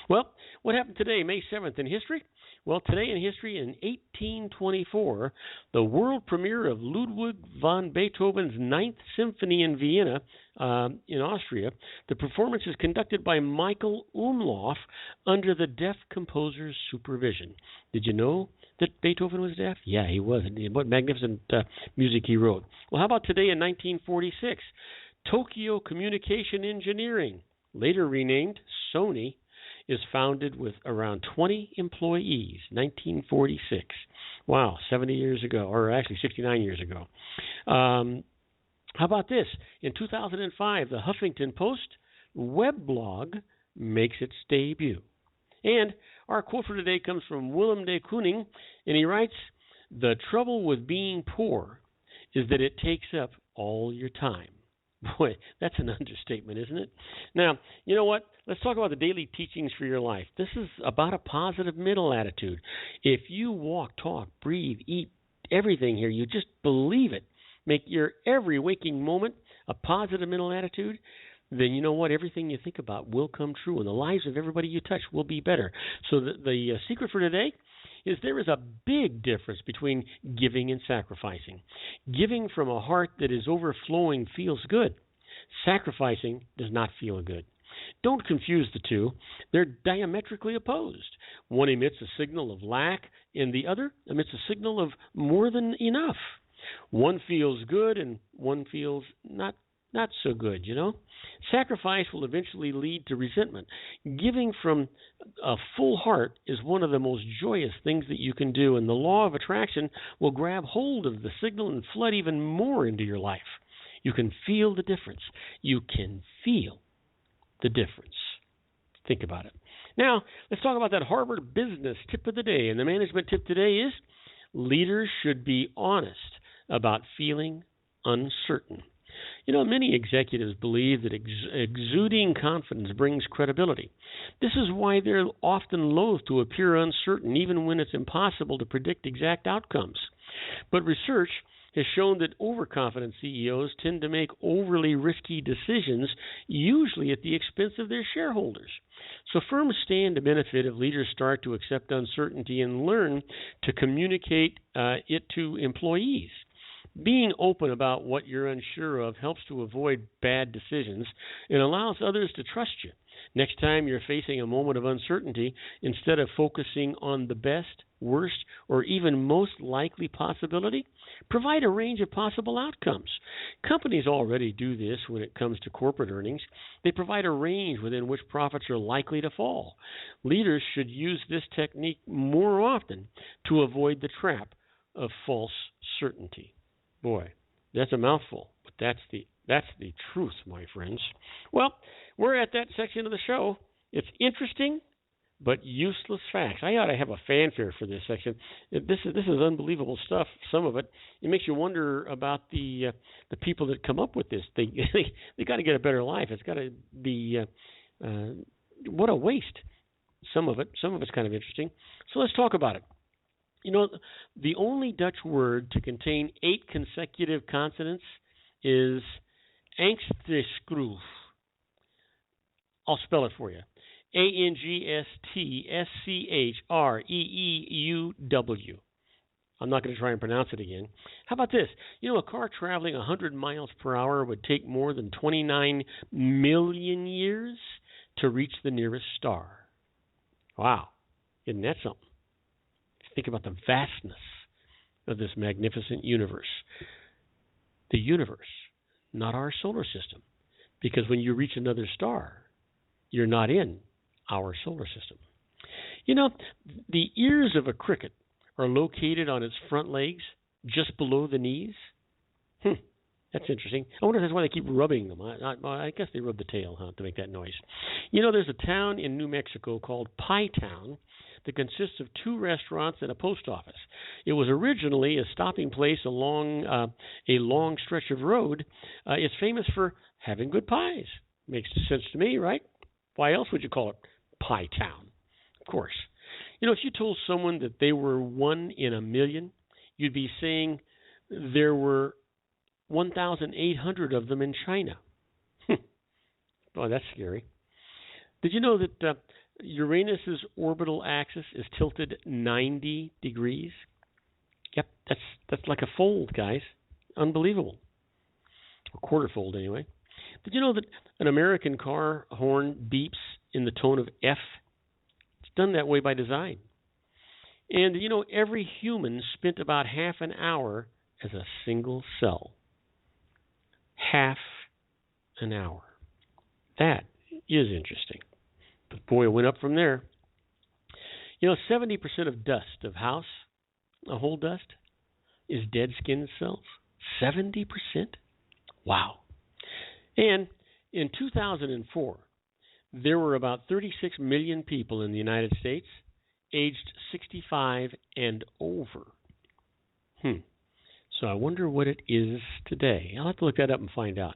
Well, what happened today, May 7th, in history? Well, today in history, in 1824, the world premiere of Ludwig van Beethoven's Ninth Symphony in Vienna, in Austria. The performance is conducted by Michael Umlauf under the deaf composer's supervision. Did you know that Beethoven was deaf? Yeah, he was. What magnificent music he wrote. Well, how about today in 1946? Tokyo Communication Engineering, later renamed Sony, is founded with around 20 employees, 1946. Wow, 70 years ago, or actually 69 years ago. How about this? In 2005, the Huffington Post weblog makes its debut. And our quote for today comes from Willem de Kooning, and he writes, "The trouble with being poor is that it takes up all your time." Boy, that's an understatement, isn't it? Now, you know what? Let's talk about the daily teachings for your life. This is about a positive mental attitude. If you walk, talk, breathe, eat, everything here, you just believe it, make your every waking moment a positive mental attitude, then you know what? Everything you think about will come true, and the lives of everybody you touch will be better. So the secret for today is there is a big difference between giving and sacrificing. Giving from a heart that is overflowing feels good. Sacrificing does not feel good. Don't confuse the two. They're diametrically opposed. One emits a signal of lack, and the other emits a signal of more than enough. One feels good, and one feels not so good, Sacrifice will eventually lead to resentment. Giving from a full heart is one of the most joyous things that you can do, and the law of attraction will grab hold of the signal and flood even more into your life. You can feel the difference. You can feel the difference. Think about it. Now, let's talk about that Harvard business tip of the day. And the management tip today is Leaders should be honest about feeling uncertain. Many executives believe that exuding confidence brings credibility. This is why they're often loath to appear uncertain, even when it's impossible to predict exact outcomes. But research has shown that overconfident CEOs tend to make overly risky decisions, usually at the expense of their shareholders. So firms stand to benefit if leaders start to accept uncertainty and learn to communicate it to employees. Being open about what you're unsure of helps to avoid bad decisions and allows others to trust you. Next time you're facing a moment of uncertainty, instead of focusing on the best, worst, or even most likely possibility, provide a range of possible outcomes. Companies already do this when it comes to corporate earnings. They provide a range within which profits are likely to fall. Leaders should use this technique more often to avoid the trap of false certainty. Boy, that's a mouthful, but that's the truth, my friends. Well, we're at that section of the show. It's interesting, but useless facts. I ought to have a fanfare for this section. This is unbelievable stuff. Some of it makes you wonder about the people that come up with this. They got to get a better life. It's got to be what a waste. Some of it's kind of interesting. So let's talk about it. The only Dutch word to contain 8 consecutive consonants is angstschroef. I'll spell it for you. ANGSTSCHREEUW. I'm not going to try and pronounce it again. How about this? A car traveling 100 miles per hour would take more than 29 million years to reach the nearest star. Wow. Isn't that something? Think about the vastness of this magnificent universe. The universe, not our solar system. Because when you reach another star, you're not in our solar system. The ears of a cricket are located on its front legs, just below the knees. That's interesting. I wonder if that's why they keep rubbing them. I guess they rub the tail to make that noise. There's a town in New Mexico called Pie Town that consists of 2 restaurants and a post office. It was originally a stopping place along a long stretch of road. It's famous for having good pies. Makes sense to me, right? Why else would you call it Pie Town? Of course. If you told someone that they were 1 in a million, you'd be saying there were 1,800 of them in China. Boy, that's scary. Did you know that Uranus's orbital axis is tilted 90 degrees? Yep, that's like a fold, guys. Unbelievable. A quarter fold, anyway. Did you know that an American car horn beeps in the tone of F? It's done that way by design. And, every human spent about half an hour as a single cell. Half an hour. That is interesting. But boy, it went up from there. 70% of dust, of whole dust, is dead skin cells. 70%? Wow. And in 2004, there were about 36 million people in the United States aged 65 and over. So I wonder what it is today. I'll have to look that up and find out.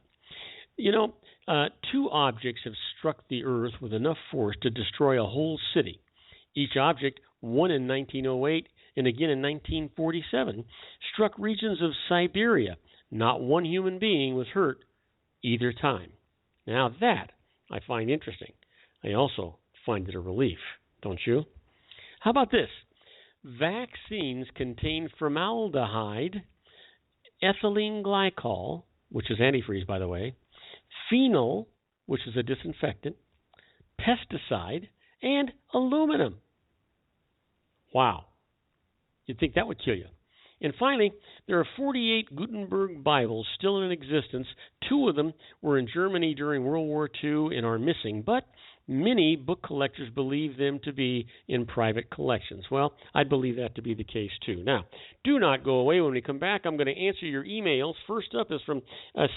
2 objects have struck the Earth with enough force to destroy a whole city. Each object, one in 1908 and again in 1947, struck regions of Siberia. Not one human being was hurt either time. Now that I find interesting. I also find it a relief, don't you? How about this? Vaccines contain formaldehyde, ethylene glycol, which is antifreeze, by the way, phenol, which is a disinfectant, pesticide, and aluminum. Wow. You'd think that would kill you. And finally, there are 48 Gutenberg Bibles still in existence. 2 of them were in Germany during World War II and are missing, but many book collectors believe them to be in private collections. Well, I believe that to be the case, too. Now, do not go away. When we come back, I'm going to answer your emails. First up is from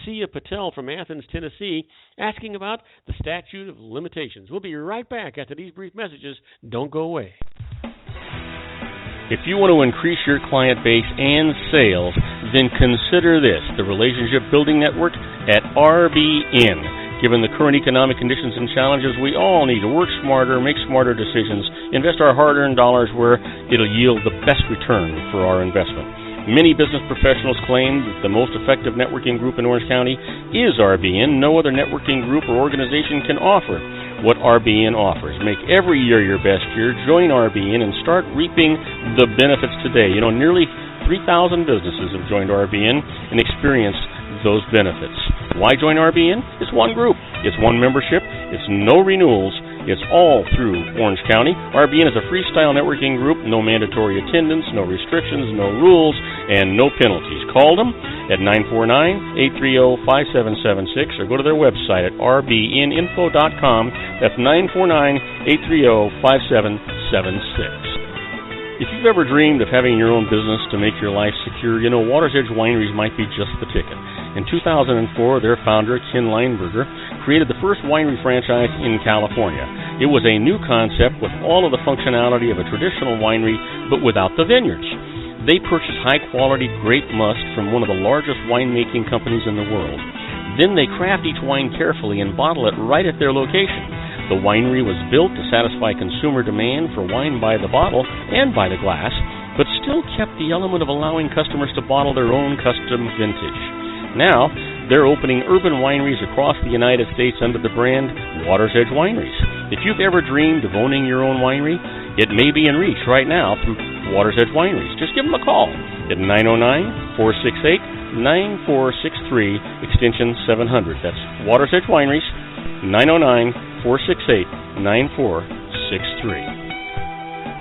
Sia Patel from Athens, Tennessee, asking about the statute of limitations. We'll be right back after these brief messages. Don't go away. If you want to increase your client base and sales, then consider this, the Relationship Building Network at RBN. Given the current economic conditions and challenges, we all need to work smarter, make smarter decisions, invest our hard-earned dollars where it'll yield the best return for our investment. Many business professionals claim that the most effective networking group in Orange County is RBN. No other networking group or organization can offer what RBN offers. Make every year your best year. Join RBN and start reaping the benefits today. You know, nearly 3,000 businesses have joined RBN and experienced those benefits. Why join RBN? It's one group. It's one membership. It's no renewals. It's all through Orange County. RBN is a freestyle networking group, no mandatory attendance, no restrictions, no rules, and no penalties. Call them at 949-830-5776 or go to their website at rbninfo.com. That's 949-830-5776. If you've ever dreamed of having your own business to make your life secure, you know Water's Edge Wineries might be just the ticket. In 2004, their founder, Ken Lineberger, created the first winery franchise in California. It was a new concept with all of the functionality of a traditional winery, but without the vineyards. They purchased high-quality grape must from one of the largest winemaking companies in the world. Then they craft each wine carefully and bottle it right at their location. The winery was built to satisfy consumer demand for wine by the bottle and by the glass, but still kept the element of allowing customers to bottle their own custom vintage. Now, they're opening urban wineries across the United States under the brand Water's Edge Wineries. If you've ever dreamed of owning your own winery, it may be in reach right now through Water's Edge Wineries. Just give them a call at 909-468-9463, extension 700. That's Water's Edge Wineries, 909-468-9463.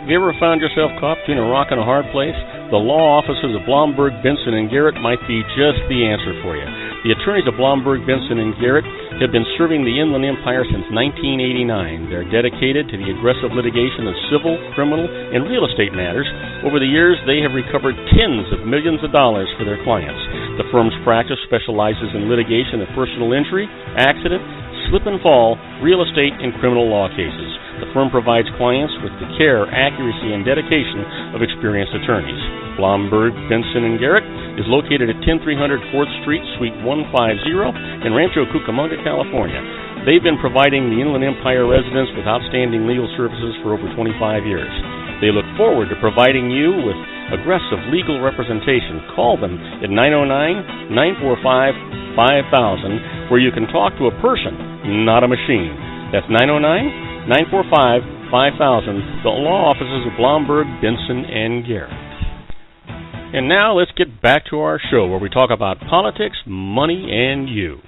Have you ever found yourself caught between a rock and a hard place? The law offices of Blomberg, Benson, and Garrett might be just the answer for you. The attorneys of Blomberg, Benson, and Garrett have been serving the Inland Empire since 1989. They're dedicated to the aggressive litigation of civil, criminal, and real estate matters. Over the years, they have recovered tens of millions of dollars for their clients. The firm's practice specializes in litigation of personal injury, accident, slip and fall, real estate, and criminal law cases. The firm provides clients with the care, accuracy, and dedication of experienced attorneys. Blomberg, Benson, and Garrett is located at 10300 4th Street, Suite 150 in Rancho Cucamonga, California. They've been providing the Inland Empire residents with outstanding legal services for over 25 years. They look forward to providing you with aggressive legal representation. Call them at 909-945-5000, where you can talk to a person, not a machine. That's 909-945-5000, the law offices of Blomberg, Benson, and Garrett. And now let's get back to our show where we talk about politics, money, and you.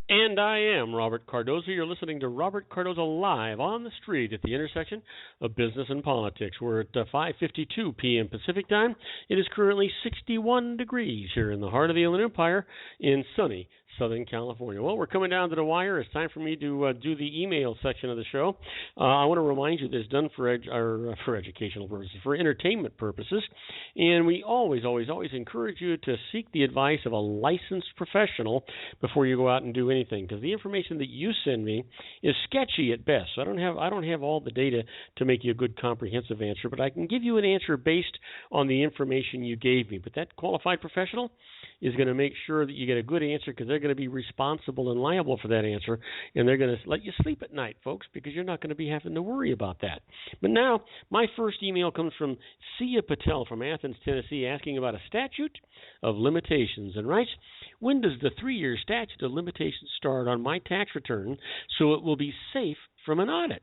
And I am Robert Cardoza. You're listening to Robert Cardoza Live on the street at the intersection of business and politics. We're at 5:52 p.m. Pacific Time. It is currently 61 degrees here in the heart of the Inland Empire in sunny Southern California. Well, we're coming down to the wire. It's time for me to do the email section of the show. I want to remind you that it's done for educational purposes, for entertainment purposes, and we always encourage you to seek the advice of a licensed professional before you go out and do anything, because the information that you send me is sketchy at best. So I don't have all the data to make you a good comprehensive answer, but I can give you an answer based on the information you gave me. But that qualified professional is going to make sure that you get a good answer, because they're going to be responsible and liable for that answer, and they're going to let you sleep at night, folks, because you're not going to be having to worry about that. But now, my first email comes from Sia Patel from Athens, Tennessee, asking about a statute of limitations, and writes, when does the 3-year statute of limitations start on my tax return so it will be safe from an audit?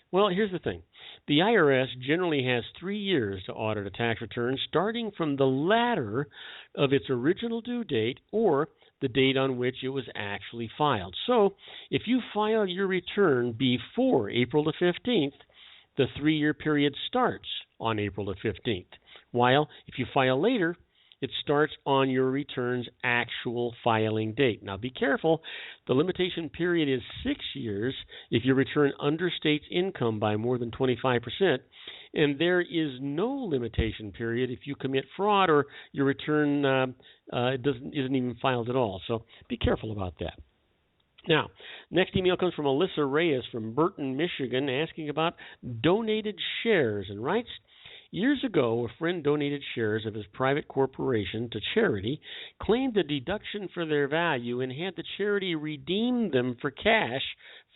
Well, here's the thing. The IRS generally has 3 years to audit a tax return, starting from the latter of its original due date or the date on which it was actually filed. So, if you file your return before April the 15th, the 3-year period starts on April the 15th. While if you file later, it starts on your return's actual filing date. Now, be careful. The limitation period is 6 years if your return understates income by more than 25%, and there is no limitation period if you commit fraud or your return isn't even filed at all. So be careful about that. Now, next email comes from Alyssa Reyes from Burton, Michigan, asking about donated shares, and writes, Years ago, a friend donated shares of his private corporation to charity, claimed a deduction for their value, and had the charity redeem them for cash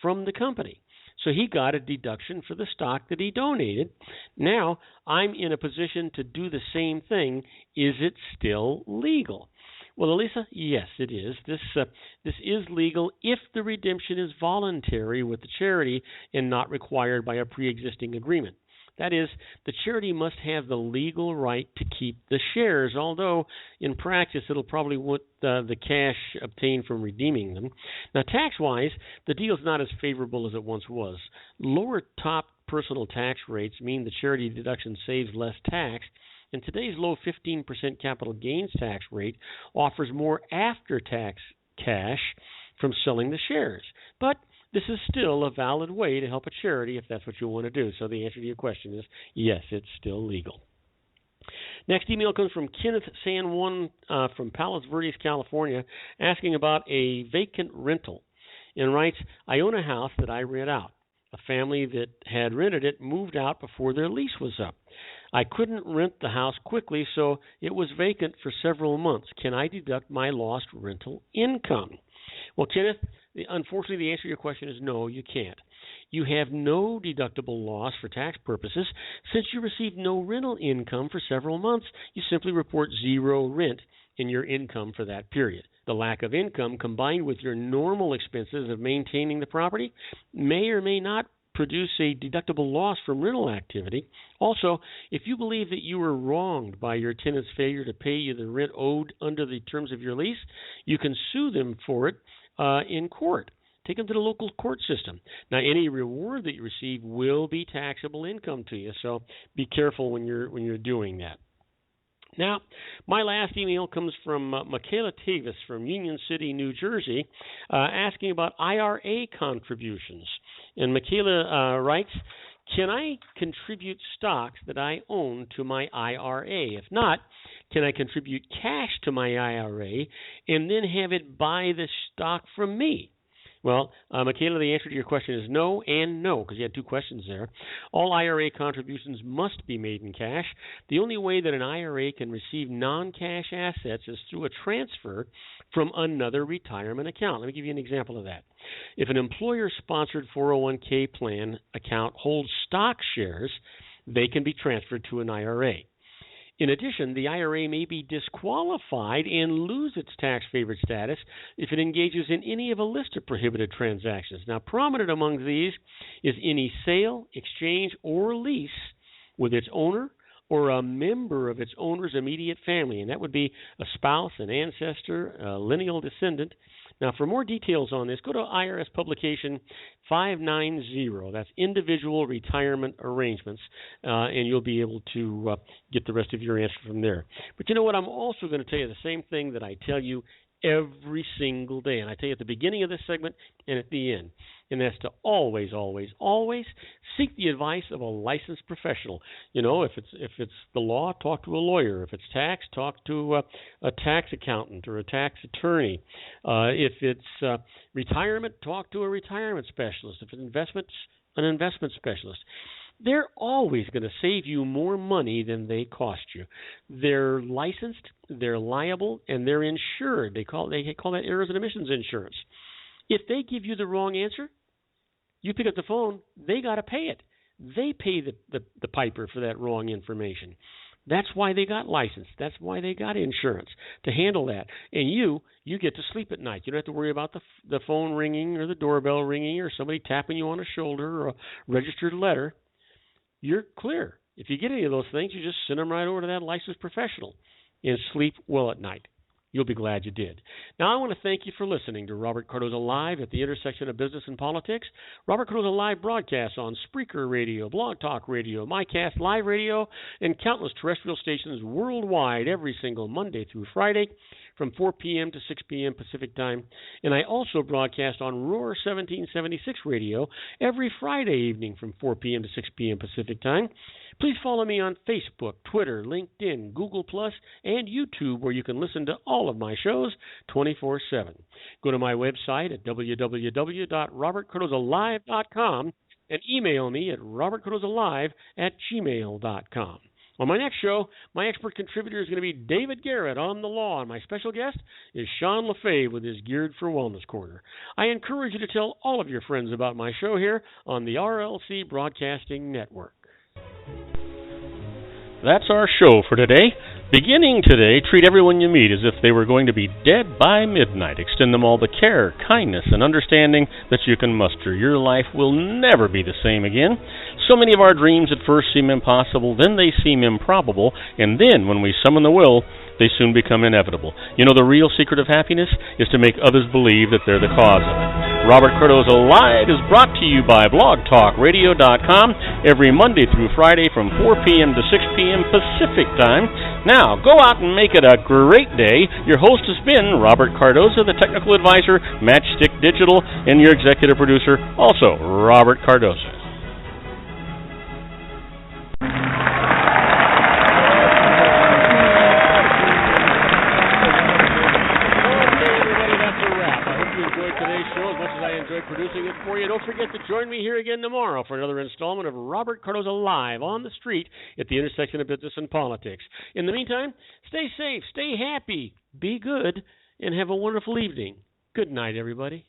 from the company. So he got a deduction for the stock that he donated. Now, I'm in a position to do the same thing. Is it still legal? Well, Elisa, yes, it is. This is legal if the redemption is voluntary with the charity and not required by a pre-existing agreement. That is, the charity must have the legal right to keep the shares, although in practice it'll probably want the cash obtained from redeeming them. Now, tax-wise, the deal's not as favorable as it once was. Lower top personal tax rates mean the charity deduction saves less tax, and today's low 15% capital gains tax rate offers more after-tax cash from selling the shares. But this is still a valid way to help a charity if that's what you want to do. So the answer to your question is yes, it's still legal. Next email comes from Kenneth San Juan from Palos Verdes, California, asking about a vacant rental, and writes, I own a house that I rent out. A family that had rented it moved out before their lease was up. I couldn't rent the house quickly, so it was vacant for several months. Can I deduct my lost rental income? Well, Kenneth, unfortunately, the answer to your question is no, you can't. You have no deductible loss for tax purposes. Since you received no rental income for several months, you simply report zero rent in your income for that period. The lack of income, combined with your normal expenses of maintaining the property, may or may not produce a deductible loss from rental activity. Also, if you believe that you were wronged by your tenant's failure to pay you the rent owed under the terms of your lease, you can sue them for it in court. Take them to the local court system. Now, any reward that you receive will be taxable income to you, so be careful when you're doing that. Now, my last email comes from Michaela Tavis from Union City, New Jersey, asking about IRA contributions. And Michaela writes, can I contribute stocks that I own to my IRA? If not, can I contribute cash to my IRA and then have it buy the stock from me? Well, Michaela, the answer to your question is no and no, because you had two questions there. All IRA contributions must be made in cash. The only way that an IRA can receive non-cash assets is through a transfer from another retirement account. Let me give you an example of that. If an employer-sponsored 401k plan account holds stock shares, they can be transferred to an IRA. In addition, the IRA may be disqualified and lose its tax-favored status if it engages in any of a list of prohibited transactions. Now, prominent among these is any sale, exchange, or lease with its owner or a member of its owner's immediate family, and that would be a spouse, an ancestor, a lineal descendant. Now, for more details on this, go to IRS publication 590. That's Individual Retirement Arrangements, and you'll be able to get the rest of your answer from there. But you know what? I'm also going to tell you the same thing that I tell you every single day, and I tell you at the beginning of this segment and at the end, and that's to always, always, always seek the advice of a licensed professional. You know, if it's the law, talk to a lawyer. If it's tax, talk to a tax accountant or a tax attorney. If it's retirement, talk to a retirement specialist. If it's investments, an investment specialist. They're always going to save you more money than they cost you. They're licensed, they're liable, and they're insured. They call that errors and omissions insurance. If they give you the wrong answer, you pick up the phone, they got to pay it. They pay the piper for that wrong information. That's why they got licensed. That's why they got insurance, to handle that. And you get to sleep at night. You don't have to worry about the phone ringing or the doorbell ringing or somebody tapping you on the shoulder or a registered letter. You're clear. If you get any of those things, you just send them right over to that licensed professional and sleep well at night. You'll be glad you did. Now, I want to thank you for listening to Robert Cardoza Live at the intersection of business and politics. Robert Cardoza Live broadcasts on Spreaker Radio, Blog Talk Radio, MyCast Live Radio, and countless terrestrial stations worldwide every single Monday through Friday from 4 p.m. to 6 p.m. Pacific Time. And I also broadcast on Roar 1776 Radio every Friday evening from 4 p.m. to 6 p.m. Pacific Time. Please follow me on Facebook, Twitter, LinkedIn, Google+, and YouTube, where you can listen to all of my shows 24/7. Go to my website at www.robertcardozalive.com and email me at robertcardozalive@gmail.com. On my next show, my expert contributor is going to be David Garrett on the law, and my special guest is Sean LaFave with his Geared for Wellness Corner. I encourage you to tell all of your friends about my show here on the RLC Broadcasting Network. That's our show for today. Beginning today, treat everyone you meet as if they were going to be dead by midnight. Extend them all the care, kindness, and understanding that you can muster. Your life will never be the same again. So many of our dreams at first seem impossible, then they seem improbable, and then when we summon the will, they soon become inevitable. You know, the real secret of happiness is to make others believe that they're the cause of it. Robert Cardoza Live is brought to you by blogtalkradio.com every Monday through Friday from 4 p.m. to 6 p.m. Pacific Time. Now, go out and make it a great day. Your host has been Robert Cardoza, the technical advisor, Matchstick Digital, and your executive producer, also Robert Cardoza. Producing it for you. Don't forget to join me here again tomorrow for another installment of Robert Cardoza Live on the street at the intersection of business and politics. In the meantime, stay safe, stay happy, be good, and have a wonderful evening. Good night, everybody.